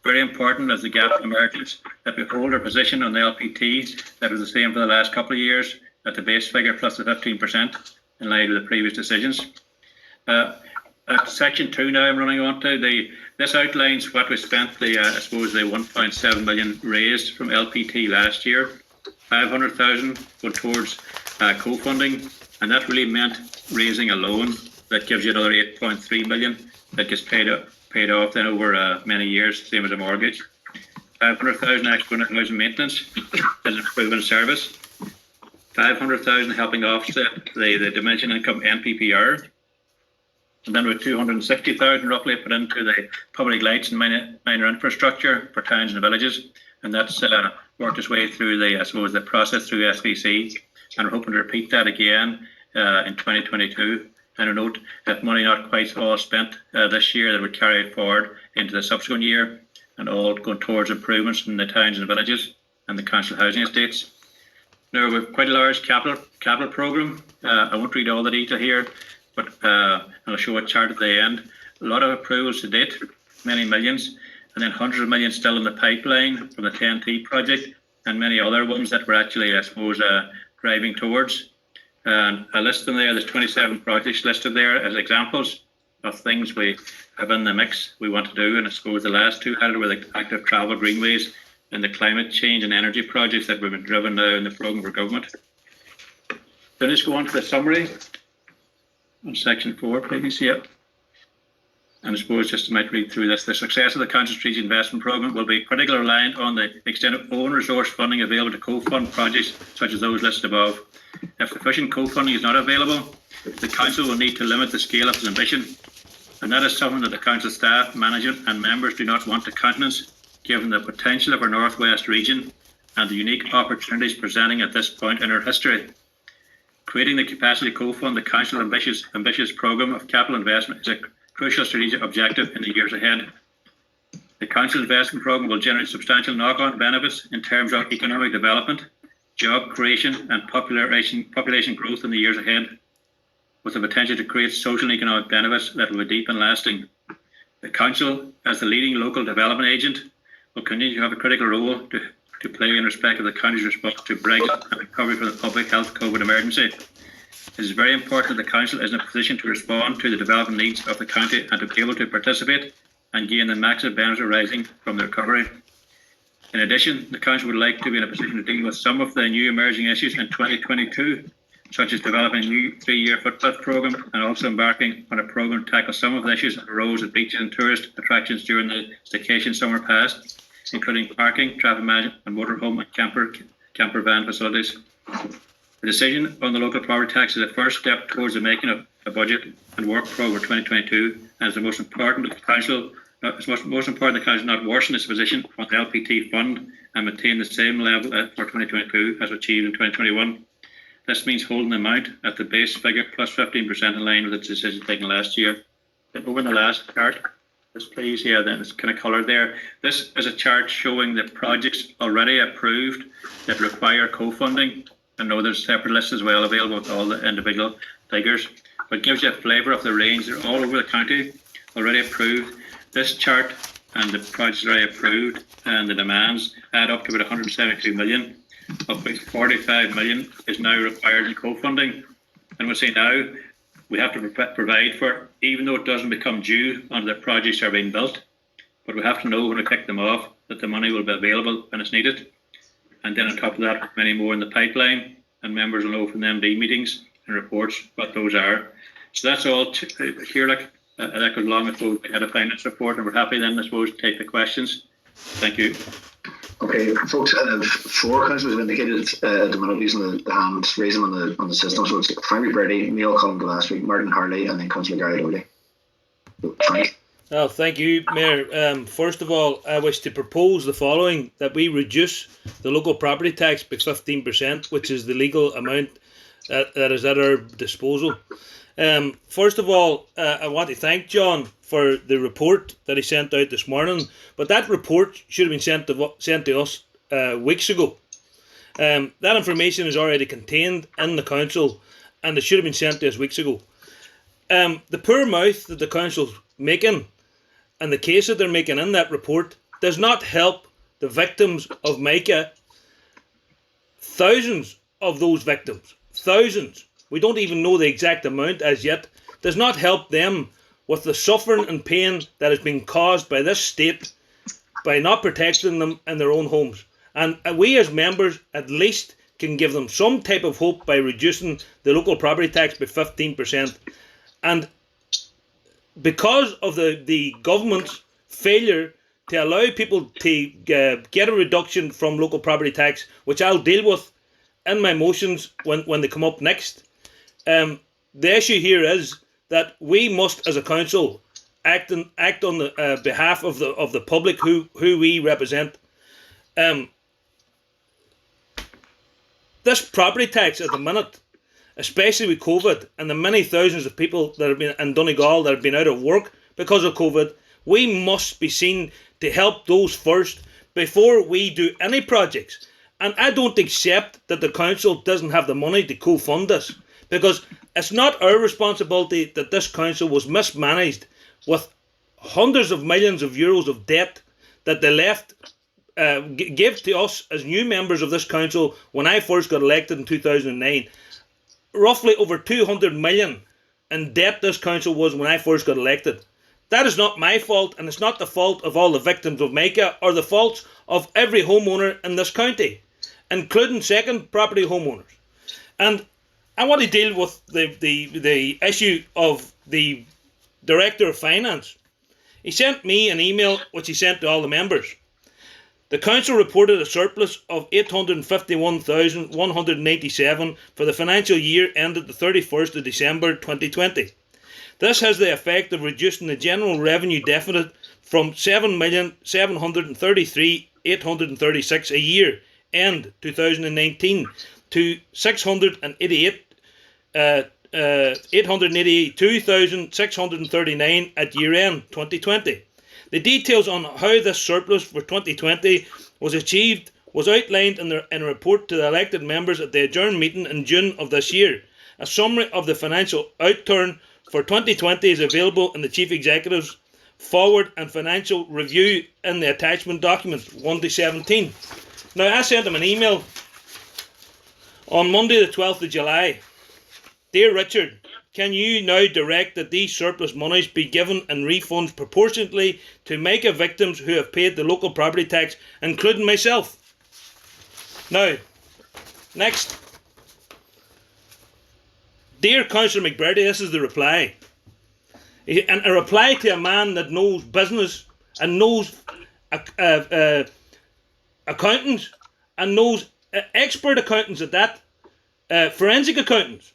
I: Very important as the gap emerges that we hold our position on the LPT that was the same for the last couple of years at the base figure plus the 15% in line with the previous decisions. Section 2 now I'm running on to. This outlines what we spent I suppose the 1.7 million raised from LPT last year. 500,000 go towards co-funding, and that really meant raising a loan that gives you another 8.3 million that gets paid off then over many years, same as a mortgage. 500,000 extra housing maintenance as an improvement service. 500,000 helping offset the dimension income NPPR. And then with 260,000 roughly put into the public lights and minor infrastructure for towns and villages, and that's worked its way through I suppose the process through SVC, and we're hoping to repeat that again in 2022. And a note, if money not quite all spent this year, that would carry it forward into the subsequent year, and all going towards improvements in the towns and villages and the council housing estates. Now, we have quite a large capital programme. I won't read all the detail here, but I'll show a chart at the end. A lot of approvals to date, many millions, and then hundreds of millions still in the pipeline from the TNT project, and many other ones that we're actually, I suppose, driving towards. And I list them there. There's 27 projects listed there as examples of things we have in the mix we want to do. And I suppose the last two had were the active travel greenways and the climate change and energy projects that we've been driven now in the programme for government. Then just go on to the summary on section 4, please. Yep. And I suppose just to might read through this, the success of the Council Strategic Investment Programme will be critically reliant on the extent of own resource funding available to co-fund projects such as those listed above. If sufficient co-funding is not available, the Council will need to limit the scale of its ambition, and that is something that the Council staff, management and members do not want to countenance, given the potential of our North West region and the unique opportunities presenting at this point in our history. Creating the capacity to co-fund the Council's ambitious programme of capital investment is a crucial strategic objective in the years ahead. The Council investment programme will generate substantial knock-on benefits in terms of economic development, job creation and population growth in the years ahead, with the potential to create social and economic benefits that will be deep and lasting. The Council, as the leading local development agent, will continue to have a critical role to play in respect of the County's response to Brexit and recovery from the public health COVID emergency. It is very important that the Council is in a position to respond to the development needs of the County and to be able to participate and gain the maximum benefits arising from the recovery. In addition, the Council would like to be in a position to deal with some of the new emerging issues in 2022, such as developing a new 3-year footpath programme and also embarking on a programme to tackle some of the issues that arose at beaches and tourist attractions during the staycation summer past, including parking, traffic management and motorhome and camper van facilities. The decision on the local property tax is a first step towards the making of a budget and work programme for 2022, and is the most important the Council. It's most important the Council not worsen its position on the LPT fund and maintain the same level for 2022 as achieved in 2021. This means holding the amount at the base figure plus 15% in line with its decision taken last year. Over in the last chart, this please, yeah, then it's kind of coloured there. This is a chart showing the projects already approved that require co-funding. I know there's a separate list as well available with all the individual figures, but it gives you a flavour of the range. They're all over the county, already approved. This chart and the projects already approved and the demands add up to about 172 million, of which 45 million is now required in co-funding. And we'll say now we have to provide for, even though it doesn't become due until the projects are being built, but we have to know when we kick them off that the money will be available when it's needed. And then on top of that, many more in the pipeline, and members will know from the MD meetings and reports what those are. So that's all here. That goes along with we had a finance report, and we're happy then, I suppose, to take the questions. Thank you.
A: Okay, folks, 4 councillors have indicated at the minute using the hands raising on the system. So it's Frank McBrearty, Neil Cullen last week, Martin Harley, and then Councillor Gary Lowley. Frank.
B: Oh, thank you, Mayor. First of all, I wish to propose the following: that we reduce the local property tax by 15%, which is the legal amount that is at our disposal. First of all, I want to thank John for the report that he sent out this morning, but that report should have been sent to us weeks ago. That information is already contained in the council, and it should have been sent to us weeks ago. The poor mouth that the council's making, and the case that they're making in that report, does not help the victims of Micah. Thousands of those victims, thousands, we don't even know the exact amount as yet, does not help them with the suffering and pain that has been caused by this state by not protecting them in their own homes. And we as members at least can give them some type of hope by reducing the local property tax by 15%. And because of the government's failure to allow people to get a reduction from local property tax, which I'll deal with in my motions when they come up next, the issue here is that we must, as a council, act on the behalf of the public who we represent. This property tax at the minute, especially with COVID and the many thousands of people that have been in Donegal that have been out of work because of COVID, we must be seen to help those first before we do any projects. And I don't accept that the council doesn't have the money to co-fund this, because it's not our responsibility that this council was mismanaged with hundreds of millions of euros of debt that they left give to us as new members of this council when I first got elected in 2009. Roughly over 200 million in debt this council was when I first got elected. That is not my fault, and it's not the fault of all the victims of Micah or the faults of every homeowner in this county, including second property homeowners. And I want to deal with the issue of the Director of Finance. He sent me an email which he sent to all the members. The council reported a surplus of 851,187 for the financial year ended the 31st of December 2020. This has the effect of reducing the general revenue deficit from 7,733,836 a year end 2019 to 882,639 at year end 2020. The details on how this surplus for 2020 was achieved was outlined in a report to the elected members at the adjourned meeting in June of this year. A summary of the financial outturn for 2020 is available in the Chief Executive's forward and financial review in the attachment document 1-17. Now, I sent him an email on Monday the 12th of July. Dear Richard, can you now direct that these surplus monies be given in refunds proportionately to Micah victims who have paid the local property tax, including myself? Now, next. Dear Councillor McBrearty, this is the reply. And a reply to a man that knows business and knows accountants and knows expert accountants at that, forensic accountants.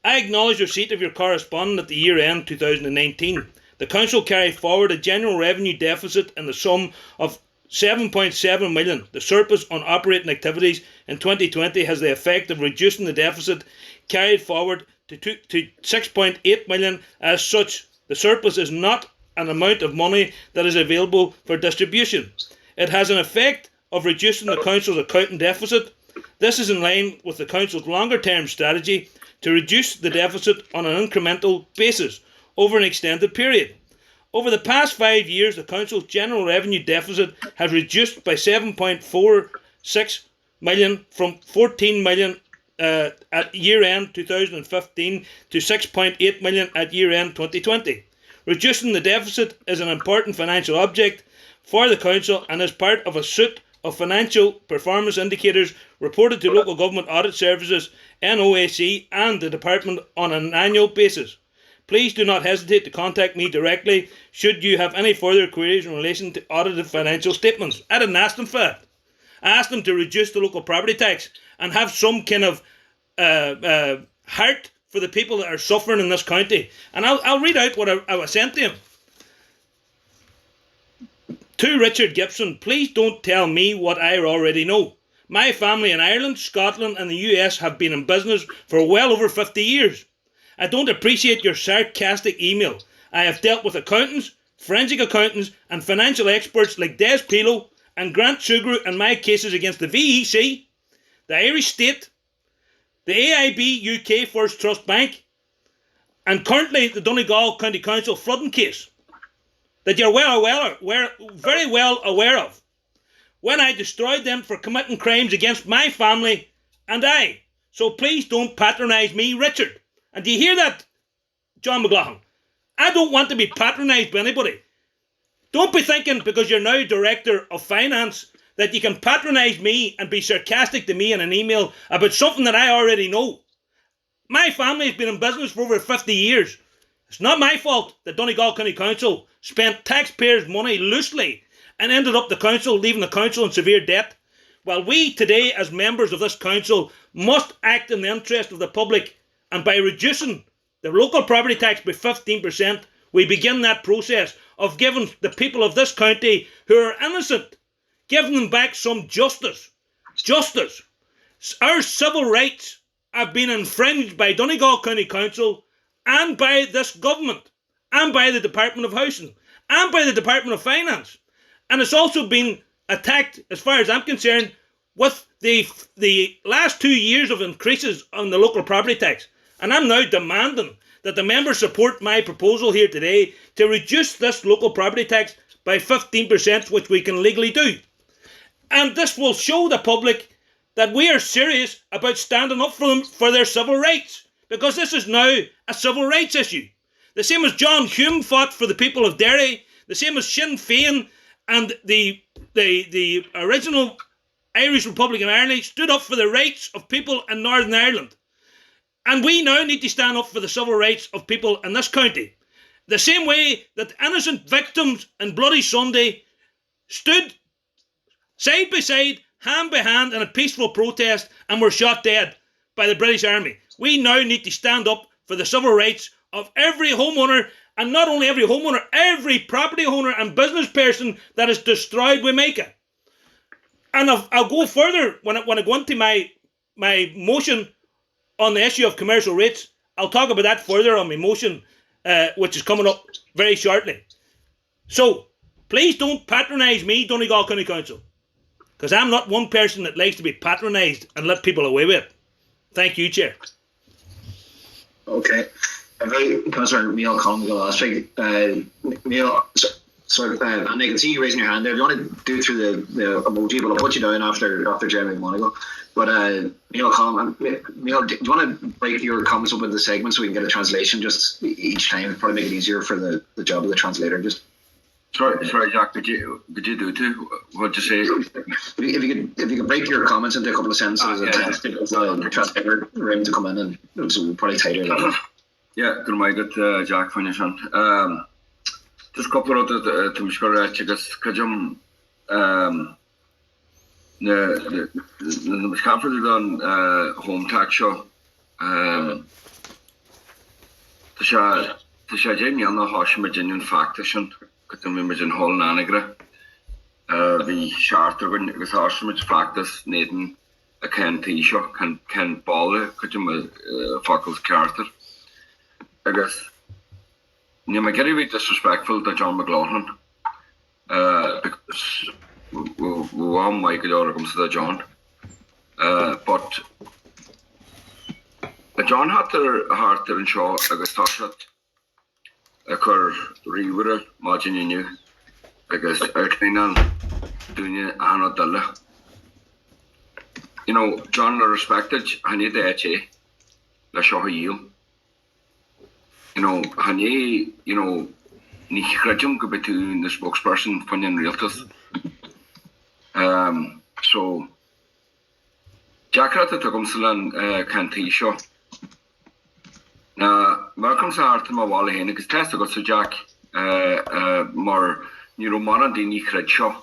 B: I acknowledge receipt of your correspondence at the year end 2019. The Council carried forward a general revenue deficit in the sum of 7.7 million. The surplus on operating activities in 2020 has the effect of reducing the deficit carried forward to 6.8 million. As such, the surplus is not an amount of money that is available for distribution. It has an effect of reducing the Council's accounting deficit. This is in line with the Council's longer term strategy to reduce the deficit on an incremental basis over an extended period. Over the past 5 years, the Council's general revenue deficit has reduced by 7.46 million from 14 million at year end 2015 to 6.8 million at year end 2020. Reducing the deficit is an important financial object for the Council and is part of a suite of financial performance indicators reported to local government audit services, NOAC, and the department on an annual basis. Please do not hesitate to contact me directly should you have any further queries in relation to audited financial statements. I didn't ask them for that. I asked them to reduce the local property tax and have some kind of heart for the people that are suffering in this county. And I'll read out what I was sent to him. To Richard Gibson, please don't tell me what I already know. My family in Ireland, Scotland and the US have been in business for well over 50 years. I don't appreciate your sarcastic email. I have dealt with accountants, forensic accountants and financial experts like Des Pilo and Grant Sugrue in my cases against the VEC, the Irish State, the AIB UK First Trust Bank and currently the Donegal County Council flooding case that you're very well aware of, when I destroyed them for committing crimes against my family and I. So please don't patronise me, Richard. And do you hear that, John McLaughlin? I don't want to be patronised by anybody. Don't be thinking because you're now Director of Finance that you can patronise me and be sarcastic to me in an email about something that I already know. My family has been in business for over 50 years. It's not my fault that Donegal County Council spent taxpayers' money loosely and ended up leaving the council in severe debt. While we today as members of this council must act in the interest of the public, and by reducing the local property tax by 15%, we begin that process of giving the people of this county who are innocent, giving them back some justice. Justice. Our civil rights have been infringed by Donegal County Council and by this government and by the Department of Housing and by the Department of Finance. And it's also been attacked, as far as I'm concerned, with the last 2 years of increases on the local property tax. And I'm now demanding that the members support my proposal here today to reduce this local property tax by 15%, which we can legally do. And this will show the public that we are serious about standing up for them for their civil rights, because this is now a civil rights issue. The same as John Hume fought for the people of Derry, the same as Sinn Féin and the original Irish Republic of Ireland stood up for the rights of people in Northern Ireland. And we now need to stand up for the civil rights of people in this county. The same way that innocent victims in Bloody Sunday stood side by side, hand by hand in a peaceful protest and were shot dead by the British Army. We now need to stand up for the civil rights of every homeowner, and not only every homeowner, every property owner and business person that is destroyed with Micah. And I'll go further when I go into my motion on the issue of commercial rates. I'll talk about that further on my motion, which is coming up very shortly. So, please don't patronise me, Donegal County Council, because I'm not one person that likes to be patronised and let people away with it. Thank you, Chair.
A: Okay. Councillor Neil Collins last week. Neil, and I can see you raising your hand there. If you want to do through the emoji, but I'll put you down after Jeremy Monagle. But Neil Collins, Neil, do you want to break your comments up into segments so we can get a translation just each time? It'd probably make it easier for the job of the translator. Just
D: sorry, Jack. Could you do too? What'd you say?
A: If you could break your comments into a couple of sentences, the translator room to come in, and it was probably tighter.
D: Yeah, good morning, Jack. Finish on. Just a couple of the Mishkara Chigas Kajum. The Mishkaffer on home tax show. The Jamie on the Hoshima genuine faction. Image in Hall Nanigra. The charter when it was Hoshima practice Nathan a can T-shirt can ball could you faculty character. I guess you might get a bit disrespectful to John McLaughlin because we want Michael or comes to the John, but John had their heart there and show I guess Tashat occur rewrite margin you knew I guess outline on doing it and you know John are respected I need the HA let's show you. You know, Hanye, you know, ni grajum go between the spokesperson from the realtors. So Jack had to come to Canty show. Now, welcome to our my wall here because test got so Jack more neuroman and ni graj show.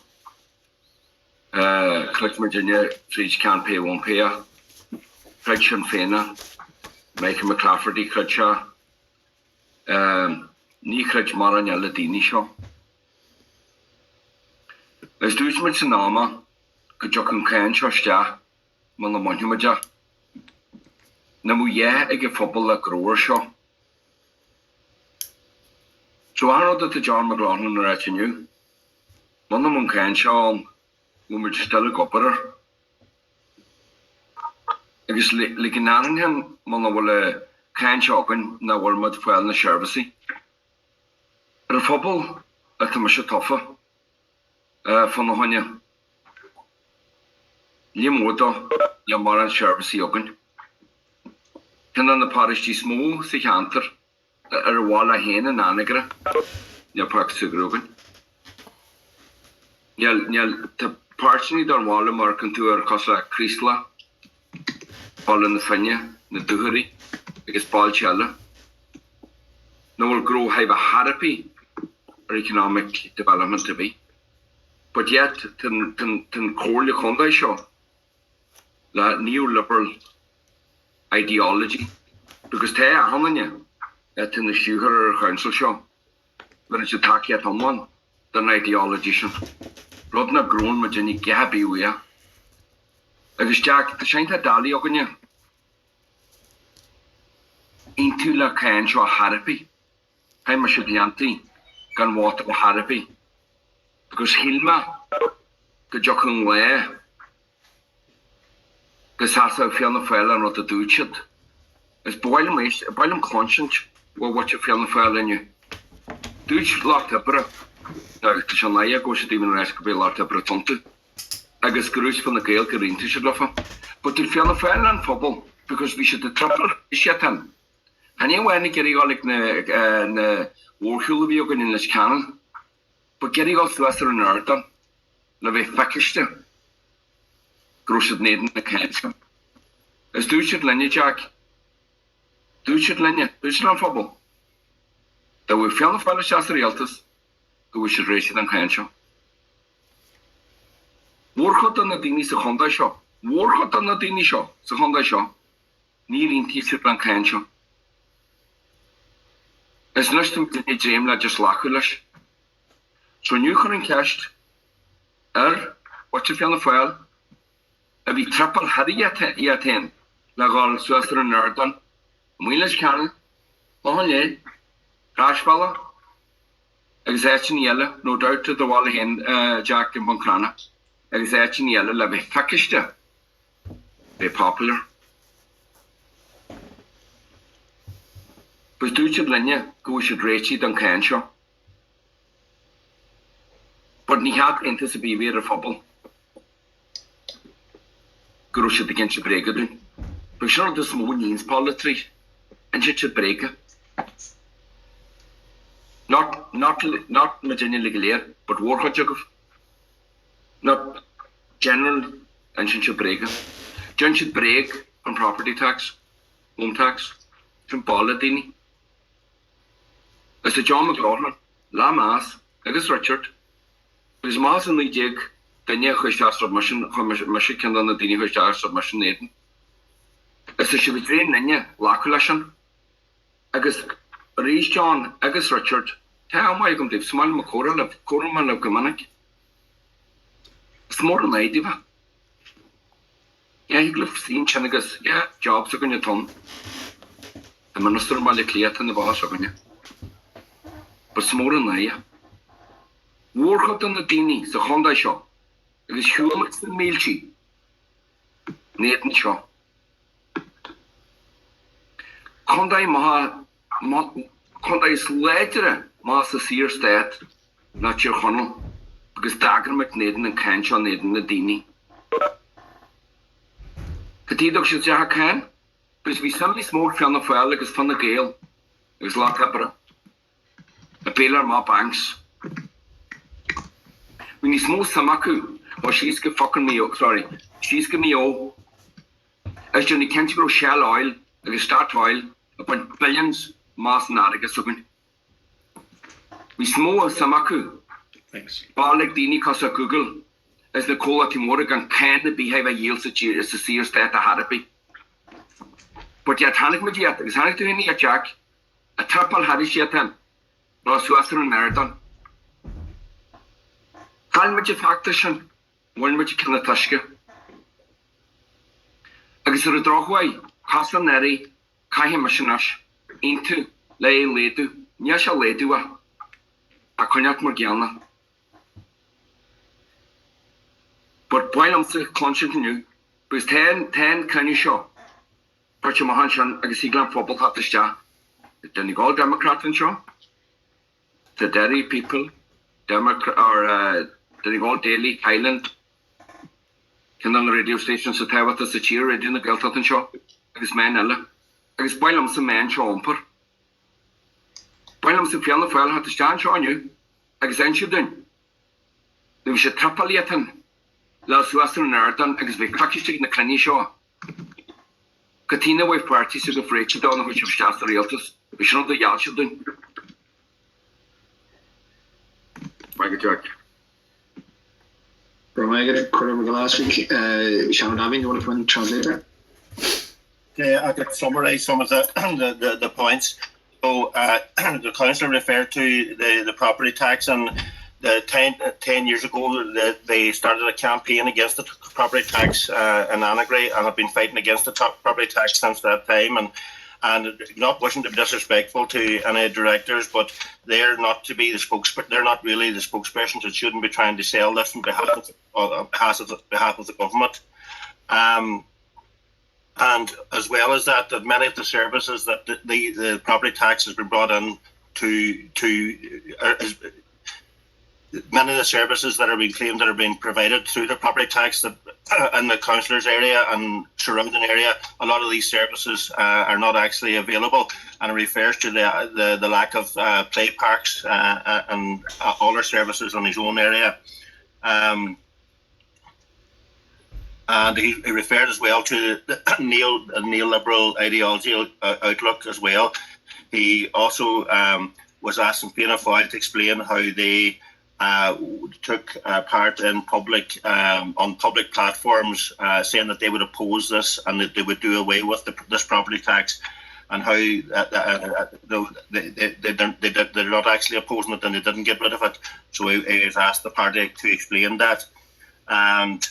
D: Click Virginia, each can't pay, won't pay. Graj and Fena, make him a Clafferty graj. Ní chreid mar an eile daoine seo. Leis dúis muid san náma go deoch an céin seo steach man na moinhuimeide. Na mú ag a phobal le gróir seo. So anrad at John McLaughlin na réit iniu. Man na mún céin seo mú muid still a goparar. Agus le gnáran hen man na bhfuil céin seogan na bhfuil mud foiil na servicey. Ar a phobal at a mis tofa fan na haine. Liam Blaney le mar an servicey ogan. Can an na parish tí smó sa cheantar ar a bháil a héana an anagra ne pak sugrogan. Niall tá páirtní dar bhála mar can tú ar cosla Crísla bála na finne na dúthaí agus báil teala. No will grow have a therapy or economic development to be. But yet ten core conda show la neoliberal ideology because te hananya at in the sugar council show but it's attack yet on one than ideology show. Blood na grown with any gabi we are. Agus Jack the shine that dali oganya into la can show therapy. I'm a shudyanti can water therapy because Hilma the joking way Gus has a fianna fáil an rud a dúisiid. Is bailm conscience wa what you fianna fáil in you. Dúis lácht hebra. Tá se naia go sé dín reis go bé lácht hebra tontu. Agus grúis fan na gael gyrínti sé lofa. But the fianna fáil an phobal, because we should the trouble is yet an. And you when get like na warhul vi og in the canon. But getting off the western northern, na ve fakiste. Grosset neden na kanska. Is duchet linje jack. Duchet linje, duchet an phobal. That we fianna fáil shas realtas, go we should race it an kancha. Warchot an na dini sa honda sho. Warchot an na dini sho, sa honda sho. Ní lín tíir an kancha. Is nustum dini dream la just laculish. So nu chun cast what you fianna fáil a vi triple had yaten la gal suastra nerdan muiles can on crashfalla exaction yellow no doubt to the wall hen Jack and Buncrana exaction yellow la be fakiste be popular but do you blenya go should rate it on cancho but ni had into to be weer phobal go should begin to break it but sure the small means poetry and should break it not Virginia legal but war not general and should break it John should break on property tax home tax from Paladini as the John McLaughlin La Mass Agus Richard is Mass in the jig Danya Hushar submission Michigan on the Dini Hushar submission Naden as the should be trained Nanya Laculation Agus Reese John Agus Richard Tell my come to small Macoral of Corman of Gamanic it's more than I diva yeah you have seen Chanagas yeah jobs are going to turn the minister Malikliat and the boss are going to but it's more than I Warchot on the Dini so Honda show it is human the Milchi Nathan Shaw Honda Honda is later Master Sear State not your Honno because Dagger McNaden and Cancha Naden the Dini Katidok should say I can because we suddenly smoked from the fire like it's from the gale it was locked up a pillar my banks when you smoke Samaku or she's get fucking me sorry she's give me as Johnny can't grow shell oil like start oil upon billions mass nadiga sucking we smoke Samaku
I: Thanks.
D: Barlik Dini Casa Google as the Cllr Timorigan can behave a yield such as the seer state a had it be but yet Hanik Majat is Hanik to any a jack a triple Hadish yet him Ross Western Marathon Kan met je factation, one met je kan tashke. Agus er drogway, Casa Neri, Kahi Machinash, into Lay Ledu, Nyasha Ledua, a Cognac Morgiana. But while I'm still conscious in you, because 10 can you show? Percha Mahanshan, Agus Siglam Football hat the Star, the Donegal Democrat and show, the Derry people, Democrat or Donegal Daily, Highland, can on the radio station so tell what the cheer radio in the Gelton show. Agus man Ella. Agus Boilum some man show umper. Boilum some fianna fáil had to stand show on you. Agus then should do. We should triple yet him. Last Western Nerdan, agus we practice in the Clanny show. Katina way parties to the French down which of Shasta Realtors. We should know the yard should do. Thank you, Jack.
A: Last week, Shannon Davin, you want to translate that?
E: Yeah, I could summarize some of the points. So the councillor referred to the property tax, and the 10 years ago they started a campaign against the property tax in Annagray and have been fighting against the property tax since that time. And not wishing to be disrespectful to any directors, but they're not to be the spokesperson. They're not really the spokespersons that shouldn't be trying to sell this on behalf of the government. and as well as that, that many of the services that the property tax has been brought in many of the services that are being claimed that are being provided through the property tax that in the councillors area and surrounding area, a lot of these services are not actually available, and it refers to the lack of play parks and other services in his own area. And he referred as well to the neoliberal ideology outlook as well. He also was asking Fianna Fáil to explain how they took part in on public platforms, saying that they would oppose this and that they would do away with this property tax, and how they're not actually opposing it and they didn't get rid of it. So he has asked the party to explain that. And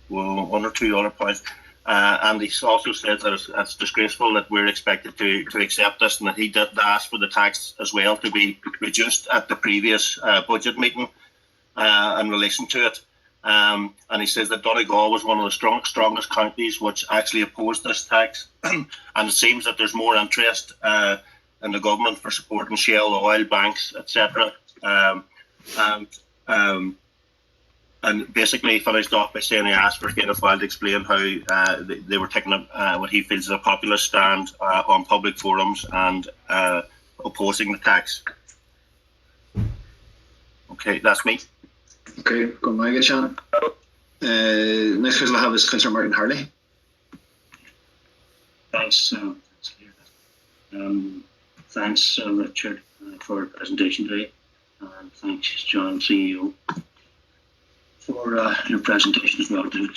E: one or two other points. And he also said that it's disgraceful that we're expected to accept this, and that he did ask for the tax as well to be reduced at the previous budget meeting in relation to it. And he says that Donegal was one of the strongest counties which actually opposed this tax. And it seems that there's more interest in the government for supporting Shell oil, banks, etc. And basically he finished off by saying he asked for Fianna Fáil to explain how they were taking what he feels is a populist stand on public forums and opposing the tax. Okay, that's me.
A: Okay, go on, again, Shannon. Next person I'll have is Councillor Martin Harley.
J: Thanks, thanks Richard, for the presentation today, and thanks John, CEO, for your presentation as well, to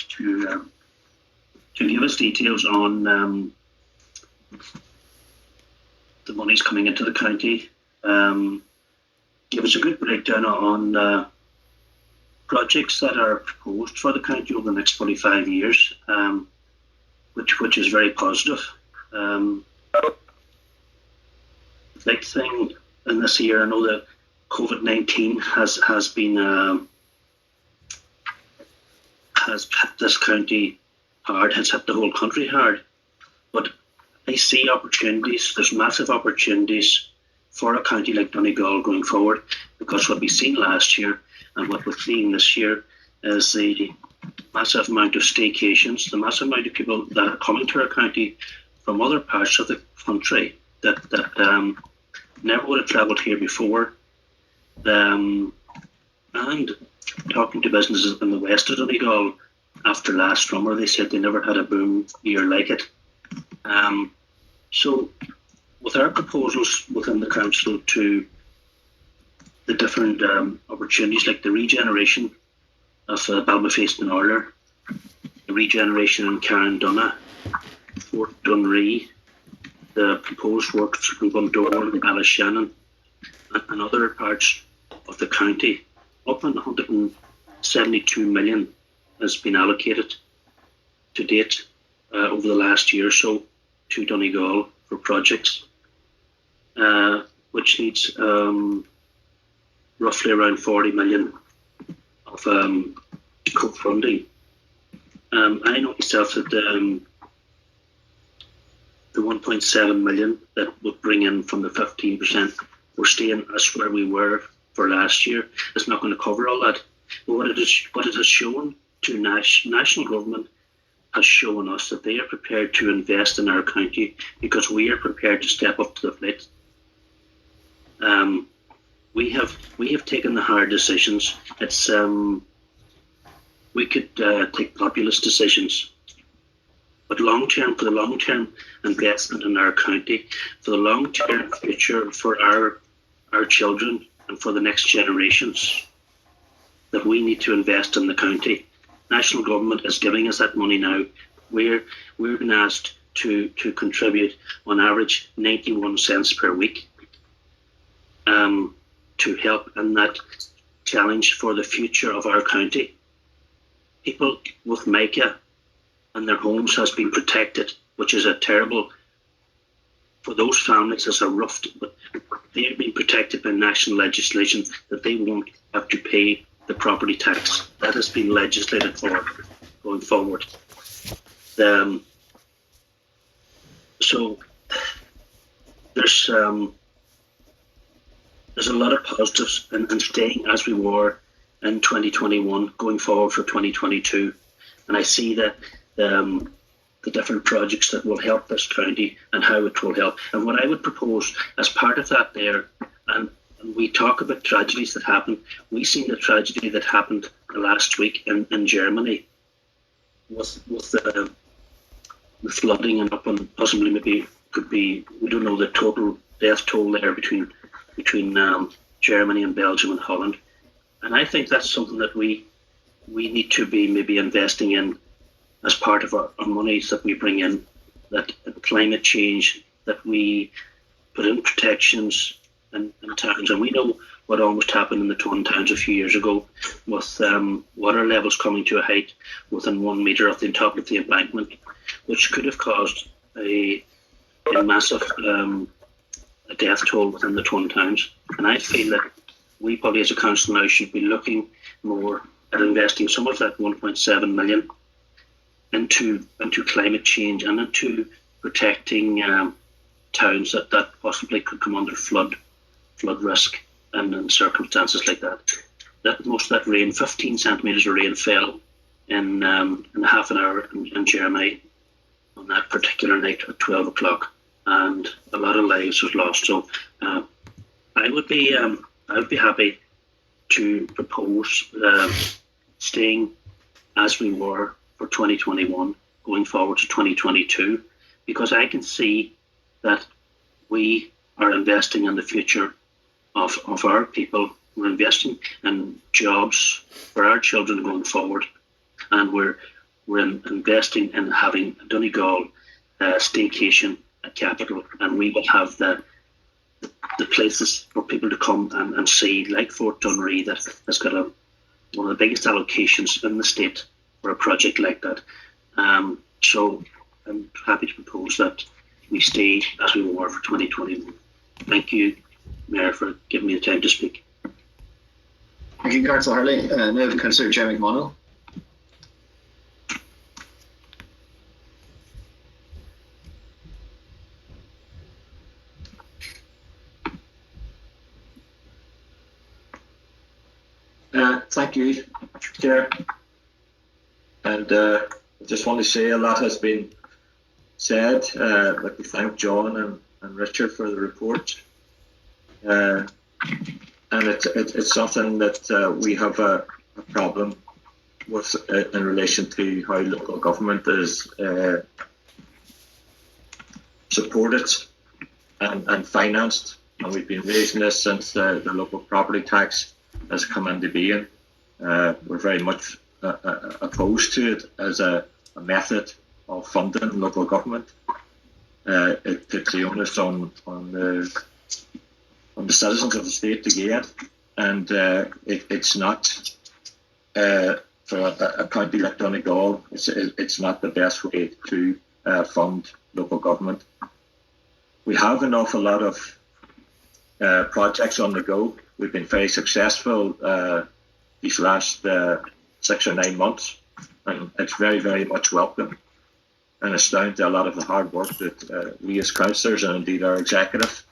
J: give us details on the monies coming into the county. Give us a good breakdown on projects that are proposed for the county over the next 45 years, which is very positive. The big thing in this year, I know that COVID-19 has been has hit this county hard, has hit the whole country hard. But I see opportunities, there's massive opportunities for a county like Donegal going forward, because what we've seen last year and what we're seeing this year is the massive amount of staycations, the massive amount of people that are coming to our county from other parts of the country that never would have travelled here before. And talking to businesses in the west of Donegal after last summer, they said they never had a boom year like it. So with our proposals within the council to the different opportunities, like the regeneration of Balmaface and Cllr, the regeneration in Carndunna, Fort Dunree, the proposed works in Bundoran and Ballyshannon, and other parts of the county, up on 172 million has been allocated to date over the last year or so to Donegal for projects, which needs roughly around 40 million of co-funding. I know myself that the 1.7 million that would bring in from the 15%, we're staying as where we were for last year. It's not going to cover all that. But what it has shown to national government has shown us that they are prepared to invest in our county because we are prepared to step up to the plate. We have taken the hard decisions. It's we could take populist decisions, but long term, for the long term investment in our county, for the long term future for our children and for the next generations, that we need to invest in the county. National government is giving us that money now. We're being asked to contribute on average 91 cents per week to help in that challenge for the future of our county. People with Micah and their homes has been protected, which is a terrible, for those families it's a rough, but they have been protected by national legislation that they won't have to pay the property tax. That has been legislated for going forward. So there's a lot of positives in staying as we were in 2021, going forward for 2022, and I see that the different projects that will help this county and how it will help. And what I would propose as part of that there, and we talk about tragedies that happen. We seen the tragedy that happened last week in Germany with the flooding, and up on possibly maybe could be, we don't know the total death toll there between Germany and Belgium and Holland. And I think that's something that we need to be maybe investing in as part of our monies that we bring in, that climate change, that we put in protections in towns. And we know what almost happened in the Twin Towns a few years ago with water levels coming to a height within 1 metre of the top of the embankment, which could have caused a massive death toll within the Twin Towns. And I feel that we probably as a council now should be looking more at investing some of that 1.7 million into climate change and into protecting towns that possibly could come under flood risk and in circumstances like that. That most of that rain, 15 centimetres of rain, fell in half an hour in Germany on that particular night at 12 o'clock, and a lot of lives was lost. So I would be happy to propose staying as we were for 2021, going forward to 2022, because I can see that we are investing in the future of our people. We're investing in jobs for our children going forward, and we're investing in having a Donegal staycation capital, and we will have the places for people to come and see, like Fort Dunree, that's got one of the biggest allocations in the state for a project like that. So I'm happy to propose that we stay as we were for 2021. Thank you, Mayor, for giving me the time to speak.
A: Thank you, Councillor Harley. Now to Councillor Jeremy McMonagall.
K: Thank you, Chair. And I just want to say a lot has been said. I'd like to thank John and Richard for the report. And it's something that we have a problem with in relation to how local government is supported and financed. And we've been raising this since the local property tax has come into being. We're very much opposed to it as a method of funding local government. It puts the onus on the citizens of the state again, and it's not for a county like Donegal. It's not the best way to fund local government. We have an awful lot of projects on the go. We've been very successful these last 6 or 9 months, and it's very, very much welcome. And it's down to a lot of the hard work that we as councillors, and indeed our executive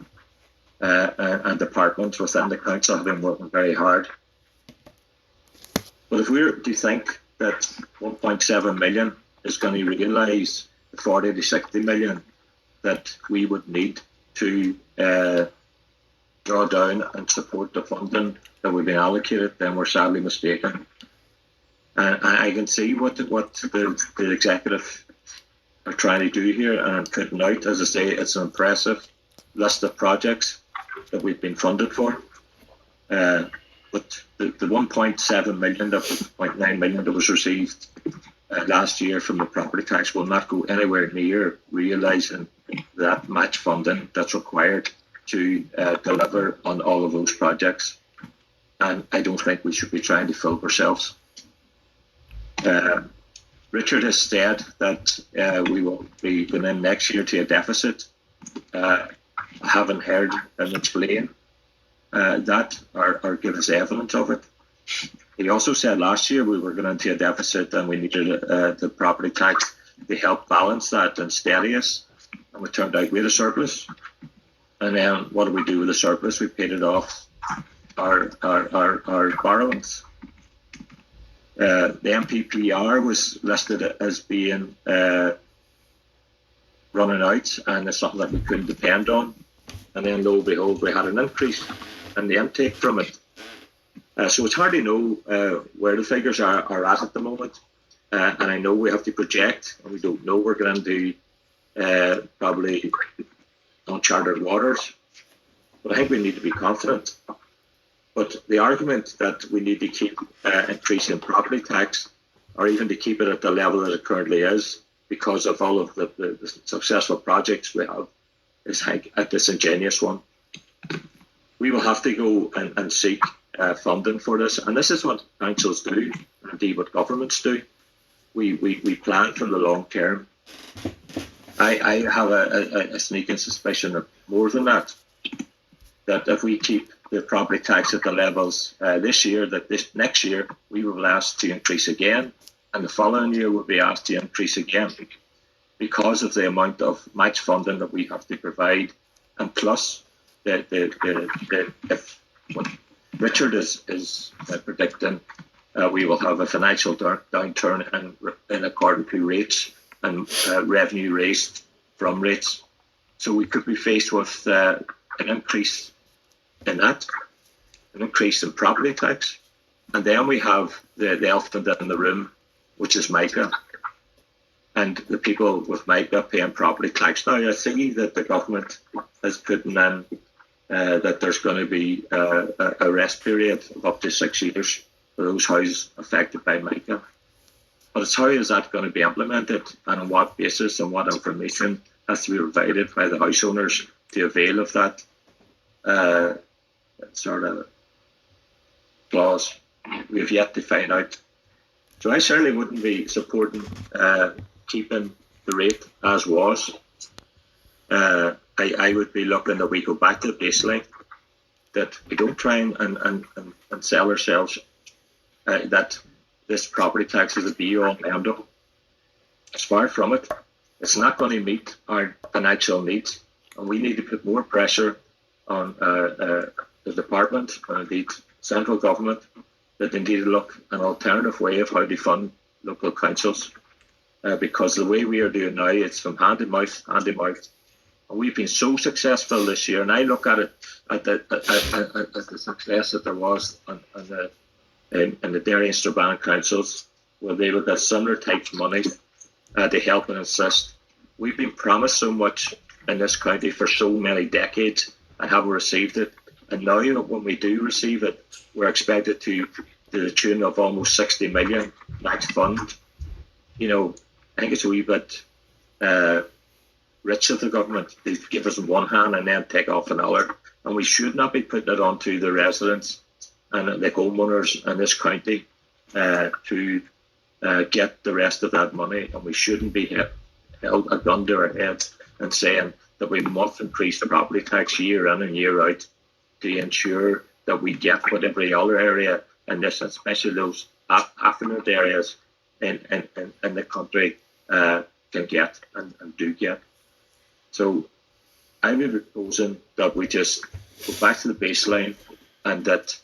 K: and departments within the council, have been working very hard. But if we're to think that 1.7 million is going to realise the 40 to 60 million that we would need to draw down and support the funding that we've been allocated, then we're sadly mistaken. And I can see what the executive are trying to do here, and putting out, as I say, it's an impressive list of projects that we've been funded for. But the 1.7 million, the 0.9 million that was received last year from the property tax will not go anywhere near realising that match funding that's required to deliver on all of those projects. And I don't think we should be trying to fool ourselves. Richard has said that we will be going in next year to a deficit. I haven't heard him explain that or give us evidence of it. He also said last year we were going into a deficit and we needed the property tax they helped balance that and steady us. And we turned out we had a surplus. And then what did we do with the surplus? We paid it off our borrowings. The MPPR was listed as being running out, and it's something that we couldn't depend on. And then lo and behold, we had an increase in the intake from it. So it's hard to know where the figures are at the moment. And I know we have to project, and we don't know. We're going to do probably uncharted waters. But I think we need to be confident. But the argument that we need to keep increasing property tax, or even to keep it at the level that it currently is, because of all of the successful projects we have, is a disingenuous one. We will have to go and seek funding for this, and this is what councils do, and indeed what governments do. We plan for the long term. I have a sneaking suspicion of more than that if we keep the property tax at the levels this year, that this next year we will be asked to increase again, and the following year we'll be asked to increase again, because of the amount of match funding that we have to provide, and plus if what Richard is predicting, we will have a financial downturn in according to rates and revenue raised from rates. So we could be faced with an increase in that, an increase in property tax. And then we have the elephant in the room, which is MICA. And the people with MICA paying property tax. Now, I see that the government is putting in that there's going to be a rest period of up to 6 years for those houses affected by MICA. But it's how is that going to be implemented, and on what basis, and what information has to be provided by the house owners to avail of that sort of clause. We have yet to find out. So I certainly wouldn't be supporting keeping the rate as was. I would be looking that we go back to the baseline, that we don't try and sell ourselves that this property tax is a be-all and end-all. It's far from it. It's not going to meet our financial needs, and we need to put more pressure on the department and indeed central government that they need to look an alternative way of how to fund local councils, because the way we are doing now, it's from hand to mouth, and we've been so successful this year. And I look at it at the success that there was in the Derry and Strabane councils, where they would get similar types of money to help and assist. We've been promised so much in this county for so many decades and haven't received it. And now, when we do receive it, we're expected to the tune of almost 60 million max fund. I think it's a wee bit rich of the government. They give us in one hand and then take off another. And we should not be putting it onto the residents and the homeowners in this county to get the rest of that money. And we shouldn't be held a gun to our heads and saying that we must increase the property tax year in and year out to ensure that we get what every other area in this, especially those affluent areas in the country, can get and do get. So I'm proposing that we just go back to the baseline, and that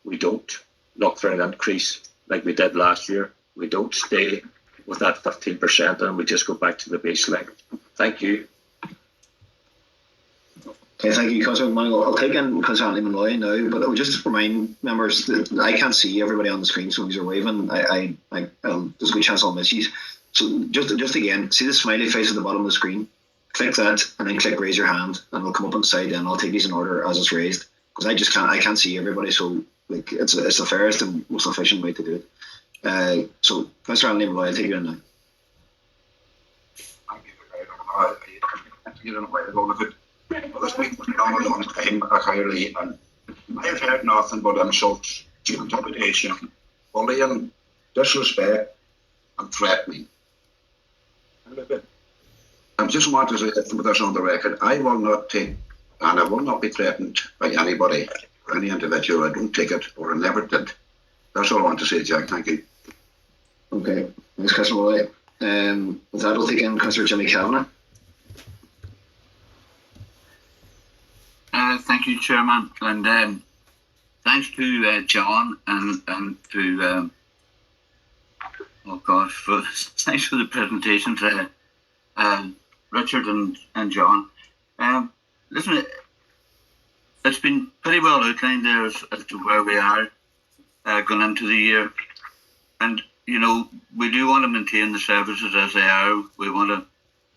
K: we don't look for an increase like we did last year. We don't stay with that 15%, and we just go back to the baseline. Thank you.
A: Okay, thank you, Councillor Monaghan. I'll take in Councillor Liam now, but I would just remind members that I can't see everybody on the screen, so if you're waving, there's a good chance I'll miss you. So just again, see the smiley face at the bottom of the screen? Click that, and then click raise your hand, and it'll come up on the side, and I'll take these in order as it's raised, because I can't see everybody, so it's the fairest and most efficient way to do it. So Councillor Liam, I'll take you in now.
L: You don't know where to go with it. Well, this week was a long time at Cllr, and I have heard nothing but insults, intimidation, bullying, disrespect, and threatening. I just want to say with this on the record, I will not take, and I will not be threatened by anybody or any individual. I don't take it, or I never did. That's all I want to say, Jack. Thank you.
A: Okay. Thanks, Councillor Molloy. With that, I'll take in Councillor Jimmy Kavanagh.
M: Thank you, Chairman, and thanks to John and to thanks for the presentation to Richard and John. Listen, it's been pretty well outlined there as to where we are going into the year, and you know, we do want to maintain the services as they are. We want to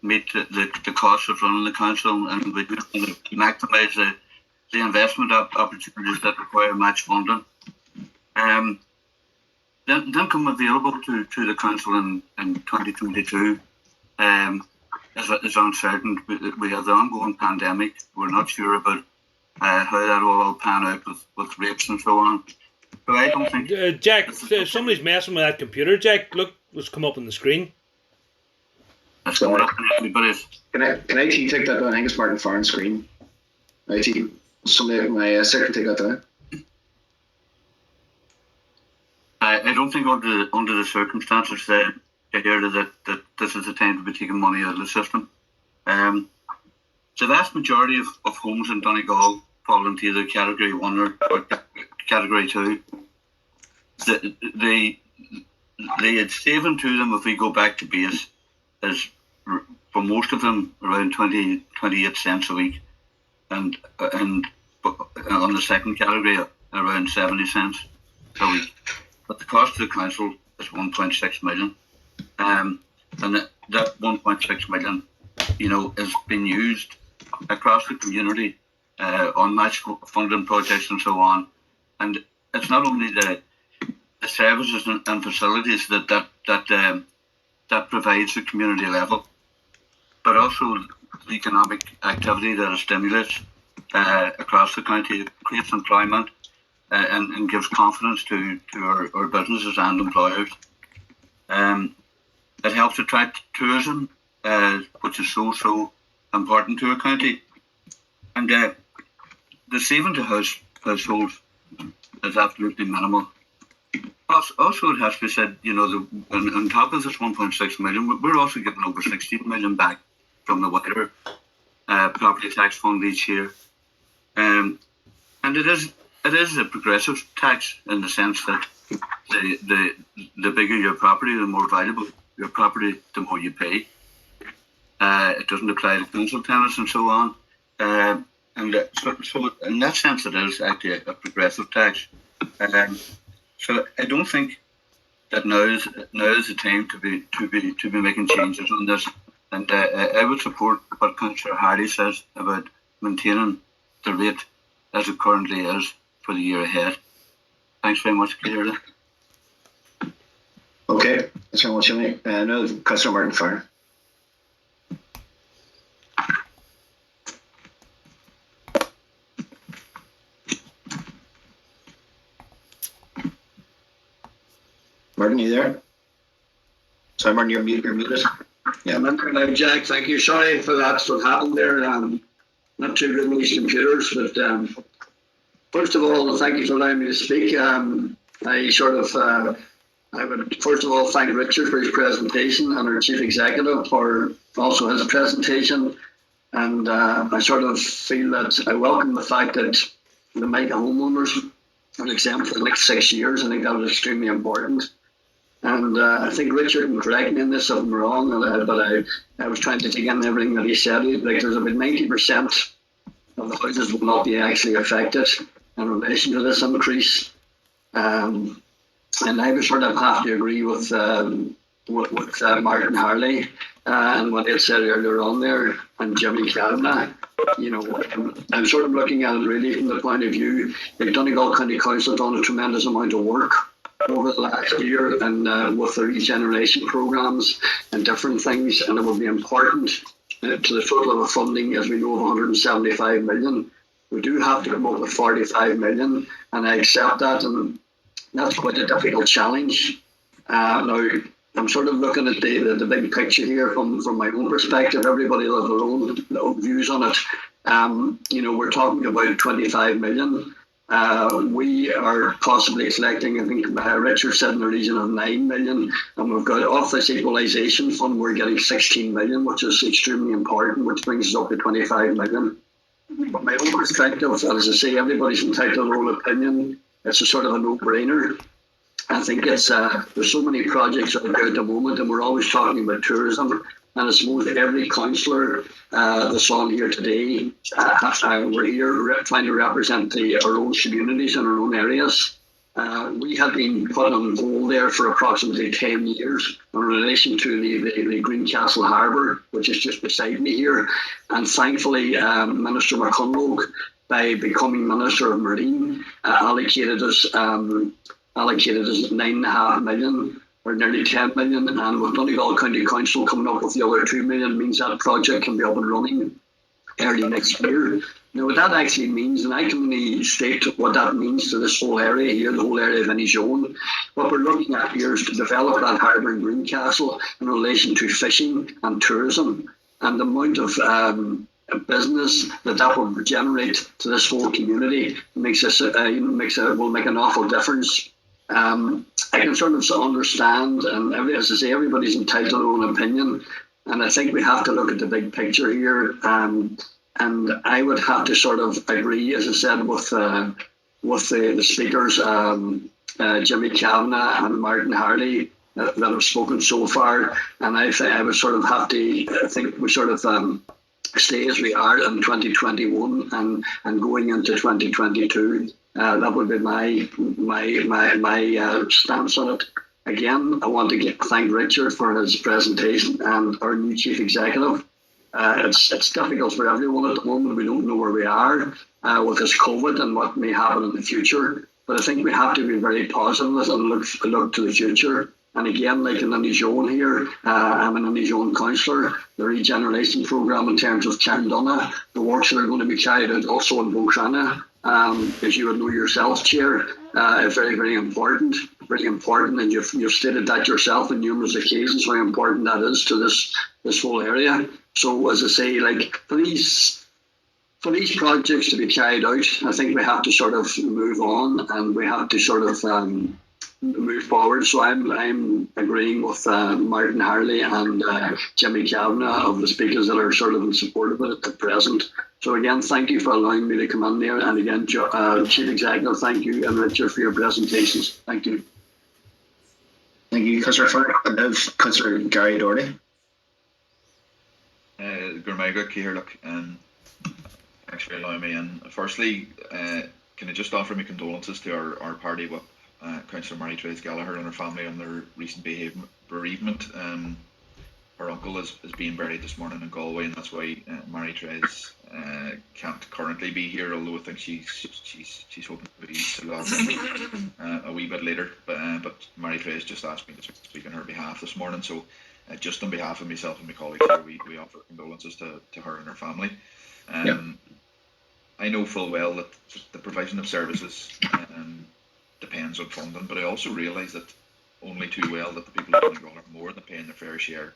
M: meet the costs of running the council, and we do want to maximise the investment opportunities that require match funding. Then come available to the council in 2022 is uncertain. We have the ongoing pandemic. We're not sure about how that will all pan out with rates and so on. But I don't think...
B: Jack, somebody's messing with that computer. Jack, look what's come up on the screen.
M: That's coming up on everybody's.
A: Can IT take that down? I think it's Martin Farn's screen. IT, somebody, my secretary, take that down.
M: I don't think under the circumstances here that this is the time to be taking money out of the system. The vast majority of homes in Donegal fall into either Category 1 or Category 2. The saving to them, if we go back to base, is for most of them around 28 cents a week, and on the second category around 70 cents a week. But the cost to the council is 1.6 million, and that 1.6 million, you know, is being used across the community on match funding projects and so on. And it's not only the services and facilities that provides the community level, but also the economic activity that it stimulates across the county. It creates employment and gives confidence to our businesses and employers. It helps attract tourism, which is so important to our county. And the saving to households is absolutely minimal. Also, it has to be said, you know, on top of this 1.6 million, we're also getting over 16 million back from the wider property tax fund each year. And it is a progressive tax in the sense that the bigger your property, the more valuable your property, the more you pay. It doesn't apply to council tenants and so on. So in that sense, it is actually a progressive tax. So I don't think that now is the time to be making changes on this. And I would support what Councillor Hardy says about maintaining the rate as it currently is for the year ahead. Thanks very much, Cllr.
A: Okay, thanks very much, Jimmy. Now, Councillor Martin Farn. Martin, you there? Sorry, Martin, you're muted.
N: Yeah, I'm Jack. Thank you. Sorry for that's what happened there. Not too good with these computers, but first of all, thank you for allowing me to speak. I would first of all thank Richard for his presentation and our Chief Executive for also his presentation. And I sort of feel that I welcome the fact that the mega homeowners are exempt for the next 6 years. I think that was extremely important. And I think Richard can correct me in this if I'm wrong, but I was trying to take in everything that he said. Like, there's about 90% of the houses will not be actually affected in relation to this increase. And I would sort of have to agree with Martin Harley and what he said earlier on there, and Jimmy Kavanagh. You know, I'm sort of looking at it really from the point of view that Donegal County Council have done a tremendous amount of work over the last year and with the regeneration programs and different things, and it will be important to the total of funding, as we know, of 175 million. We do have to come up with 45 million, and I accept that, and that's quite a difficult challenge. Now, I'm sort of looking at the big picture here from my own perspective. Everybody has their own views on it. You know, we're talking about 25 million. We are possibly collecting, I think Richard said in the region of 9 million, and we've got off this equalisation fund, we're getting 16 million, which is extremely important, which brings us up to 25 million. But my own perspective, as I say, everybody's entitled to their own opinion. It's a sort of a no-brainer. I think it's there's so many projects out there at the moment, and we're always talking about tourism. And I suppose every councillor that's on here today, we're here trying to represent our own communities and our own areas. We have been put on hold there for approximately 10 years in relation to the Greencastle Harbour, which is just beside me here. And thankfully, Minister McConlogue, by becoming Minister of Marine, allocated us 9.5 million. Or nearly 10 million, and with Donegal County Council coming up with the other 2 million means that project can be up and running early next year. Now, what that actually means, and I can only state what that means to this whole area here, the whole area of Inishowen. What we're looking at here is to develop that harbour in Greencastle in relation to fishing and tourism, and the amount of business that will generate to this whole community makes us will make an awful difference. I can sort of understand, and as I say, everybody's entitled to their own opinion, and I think we have to look at the big picture here. And I would have to sort of agree, as I said, with the speakers, Jimmy Kavanagh and Martin Harley, that have spoken so far. And I would sort of have to, I think we sort of stay as we are in 2021 and going into 2022. That would be my stance on it. Again, I want to thank Richard for his presentation and our new chief executive. It's difficult for everyone at the moment. We don't know where we are with this COVID and what may happen in the future. But I think we have to be very positive and look to the future. And again, like in Inishowen here, I'm an Inishowen councillor. The regeneration programme in terms of Chandonna, the works that are going to be carried out also in Buncrana. As you would know yourself, Chair, very, very important, and you've stated that yourself on numerous occasions how important that is to this whole area. So, as I say, like for these projects to be carried out, I think we have to sort of move on and we have to sort of move forward. So I'm agreeing with Martin Harley and Jimmy Kavanagh of the speakers that are sort of in support of it at present. So again, thank you for allowing me to come in there. And again, Chief Executive, thank you, and Richard for your presentations. Thank you.
A: Thank you, Councillor Ferniv. Councillor Gary Doherty.
G: Gurmaiga Cihirlock, thanks for allowing me in. Firstly, can I just offer my condolences to our party with Councillor Mary-Therese Gallagher and her family on their recent bereavement. Her uncle is being buried this morning in Galway, and that's why Mary-Therese can't currently be here, although I think she's hoping to be still a wee bit later. But Mary-Therese just asked me to speak on her behalf this morning, so just on behalf of myself and my colleagues here, we offer condolences to her and her family. I know full well that the provision of services depends on funding, but I also realise that only too well that the people of Donegal are more than paying their fair share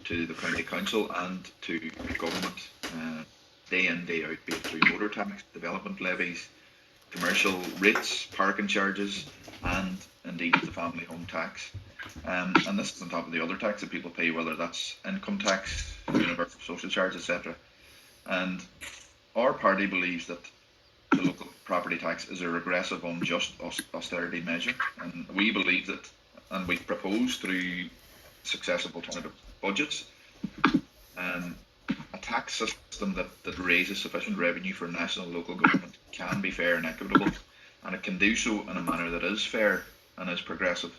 G: to the county council and to government day in, day out, be it through motor tax, development levies, commercial rates, parking charges, and indeed the family home tax. And this is on top of the other tax that people pay, whether that's income tax, universal social charge, etc. And our party believes that the local property tax is a regressive, unjust austerity measure, and we believe that, and we've proposed through successive alternative budgets, a tax system that raises sufficient revenue for national and local government can be fair and equitable, and it can do so in a manner that is fair and is progressive,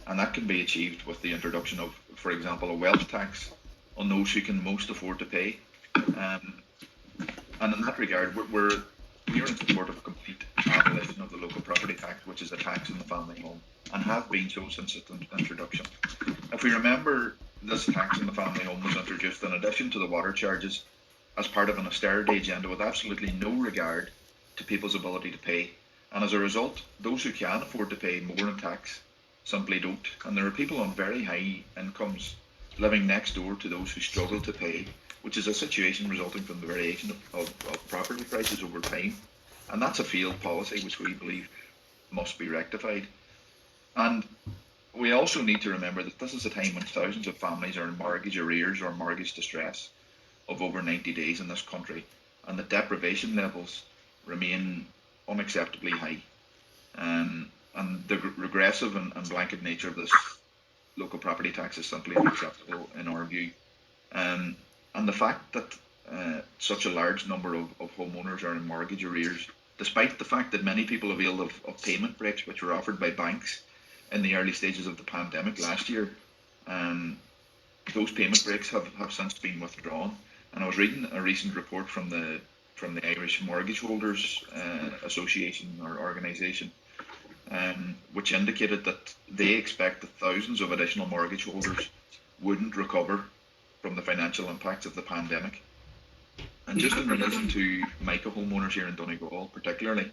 G: and that can be achieved with the introduction of, for example, a wealth tax on those who can most afford to pay, and in that regard, we're in support of a complete abolition of the local property tax, which is a tax on the family home, and have been so since its introduction. If we remember, this tax on the family home was introduced in addition to the water charges as part of an austerity agenda with absolutely no regard to people's ability to pay. And as a result, those who can afford to pay more in tax simply don't. And there are people on very high incomes living next door to those who struggle to pay, which is a situation resulting from the variation of property prices over time. And that's a failed policy which we believe must be rectified. And we also need to remember that this is a time when thousands of families are in mortgage arrears or mortgage distress of over 90 days in this country, and the deprivation levels remain unacceptably high. And the regressive and blanket nature of this local property tax is simply unacceptable in our view. And the fact that such a large number of homeowners are in mortgage arrears, despite the fact that many people availed of payment breaks which were offered by banks in the early stages of the pandemic last year, those payment breaks have since been withdrawn. And I was reading a recent report from the Irish Mortgage Holders Association or organisation, which indicated that they expect that thousands of additional mortgage holders wouldn't recover from the financial impacts of the pandemic. And just in relation to micro homeowners here in Donegal particularly,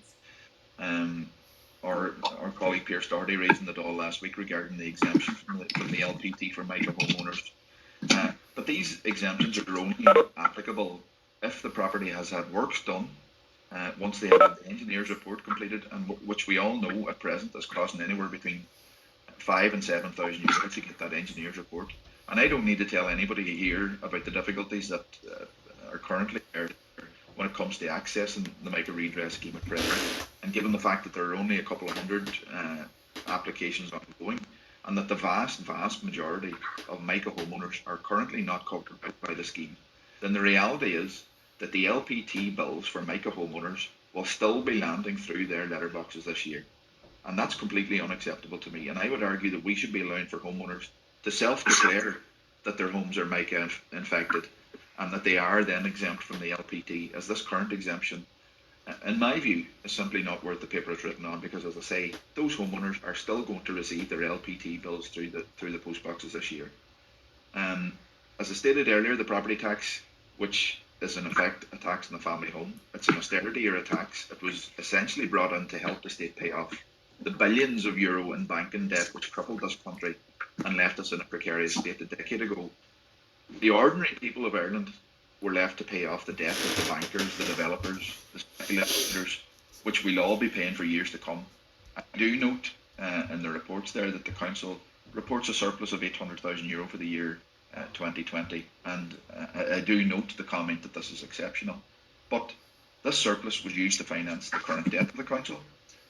G: our colleague Pierce Doherty raised in the Dáil last week regarding the exemption from the LPT for micro homeowners. But these exemptions are only applicable if the property has had works done once they have the engineer's report completed, and which we all know at present is costing anywhere between 5,000 and 7,000 euros to get that engineer's report. And I don't need to tell anybody here about the difficulties that are currently there when it comes to accessing the micro redress scheme at present. And given the fact that there are only a couple of hundred applications ongoing, and that the vast majority of micro homeowners are currently not covered by the scheme, then the reality is that the LPT bills for micro homeowners will still be landing through their letterboxes this year. And that's completely unacceptable to me. And I would argue that we should be allowing for homeowners to self-declare that their homes are mica infected and that they are then exempt from the LPT, as this current exemption, in my view, is simply not worth the paper it's written on, because, as I say, those homeowners are still going to receive their LPT bills through the post boxes this year. As I stated earlier, the property tax, which is in effect a tax on the family home, it's an austerity era tax. It was essentially brought in to help the state pay off the billions of euro in banking debt which crippled this country and left us in a precarious state a decade ago. The ordinary people of Ireland were left to pay off the debt of the bankers, the developers, the speculators, which we'll all be paying for years to come. I do note in the reports there that the council reports a surplus of €800,000 for the year 2020, and I do note the comment that this is exceptional. But this surplus was used to finance the current debt of the council,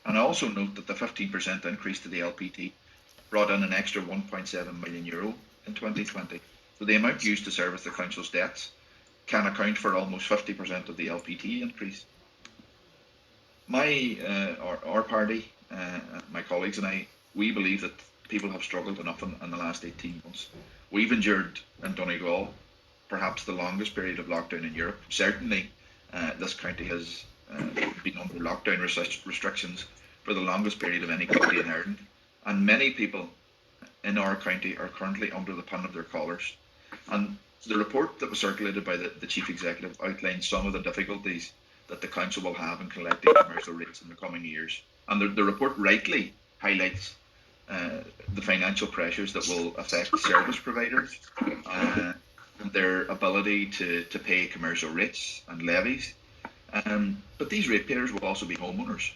G: and I also note that the 15% increase to the LPT brought in an extra €1.7 million in 2020. So the amount used to service the council's debts can account for almost 50% of the LPT increase. Our party, my colleagues and I, we believe that people have struggled enough in the last 18 months. We've endured in Donegal perhaps the longest period of lockdown in Europe. Certainly, this county has been under lockdown restrictions for the longest period of any county in Ireland. And many people in our county are currently under the pin of their collars. And the report that was circulated by the Chief Executive outlines some of the difficulties that the council will have in collecting commercial rates in the coming years. And the report rightly highlights the financial pressures that will affect service providers and their ability to pay commercial rates and levies. But these ratepayers will also be homeowners.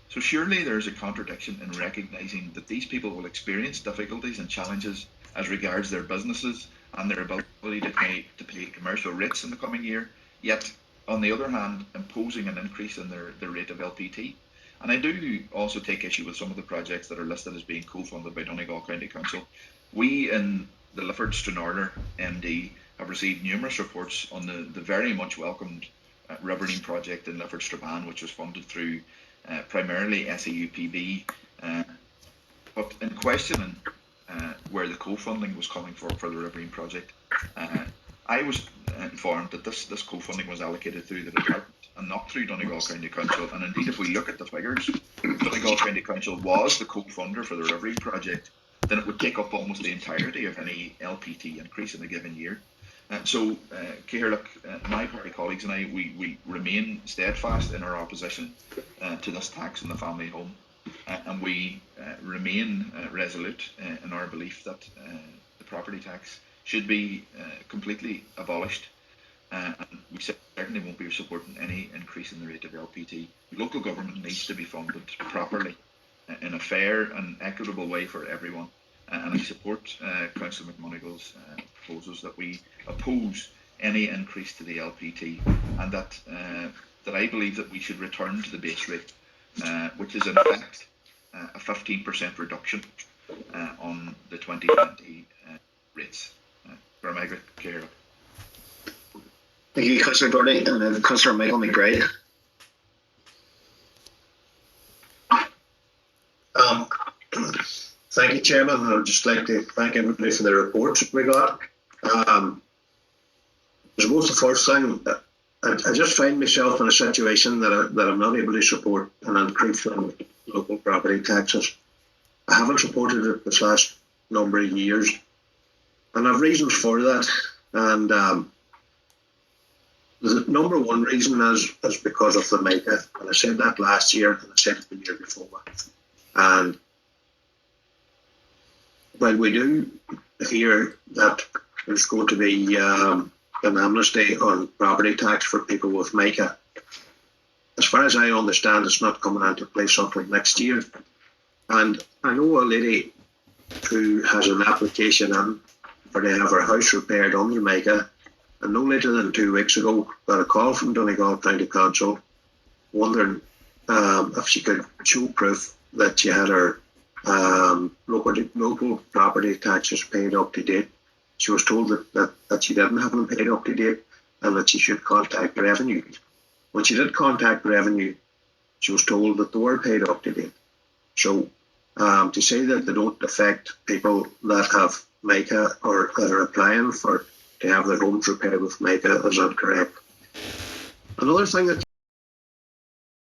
G: So surely there's a contradiction in recognising that these people will experience difficulties and challenges as regards their businesses and their ability to pay commercial rates in the coming year, yet on the other hand imposing an increase in their rate of LPT. And I do also take issue with some of the projects that are listed as being co-funded by Donegal County Council. We in the Lifford Stranorlar MD have received numerous reports on the very much welcomed riverine project in Lifford Strabane, which was funded through primarily SEUPB, but in questioning where the co-funding was coming for the riverine project, I was informed that this co-funding was allocated through the department and not through Donegal County Council. And indeed, if we look at the figures, Donegal County Council was the co-funder for the riverine project, then it would take up almost the entirety of any LPT increase in a given year. So, Cllr, my party colleagues and I, we remain steadfast in our opposition to this tax on the family home, and we remain resolute in our belief that the property tax should be completely abolished. and we certainly won't be supporting any increase in the rate of LPT. Local government needs to be funded properly in a fair and equitable way for everyone. And I support Councillor McMonagle's proposals that we oppose any increase to the LPT, and that I believe that we should return to the base rate, which is in effect a 15% reduction on the 2020 rates. Cllr.
A: Thank you, Councillor Doherty, and then Councillor Michael McBrearty.
O: Thank you, Chairman. I would just like to thank everybody for the reports that we got. I suppose the first thing, I just find myself in a situation that I'm not able to support an increase in local property taxes. I haven't supported it this last number of years, and I have reasons for that. And the number one reason is because of the MICA, and I said that last year, and I said it the year before. And while we do hear that there's going to be an amnesty on property tax for people with MICA, as far as I understand, it's not coming into place until next year. And I know a lady who has an application in for to have her house repaired under MICA, and no later than 2 weeks ago got a call from Donegal County Council wondering if she could show proof that she had her local property taxes paid up to date. She was told that she didn't have them paid up to date and that she should contact revenue. When she did contact revenue, she was told that they were paid up to date. So to say that they don't affect people that have MICA or that are applying to have their homes repaired with MICA is incorrect. Another thing that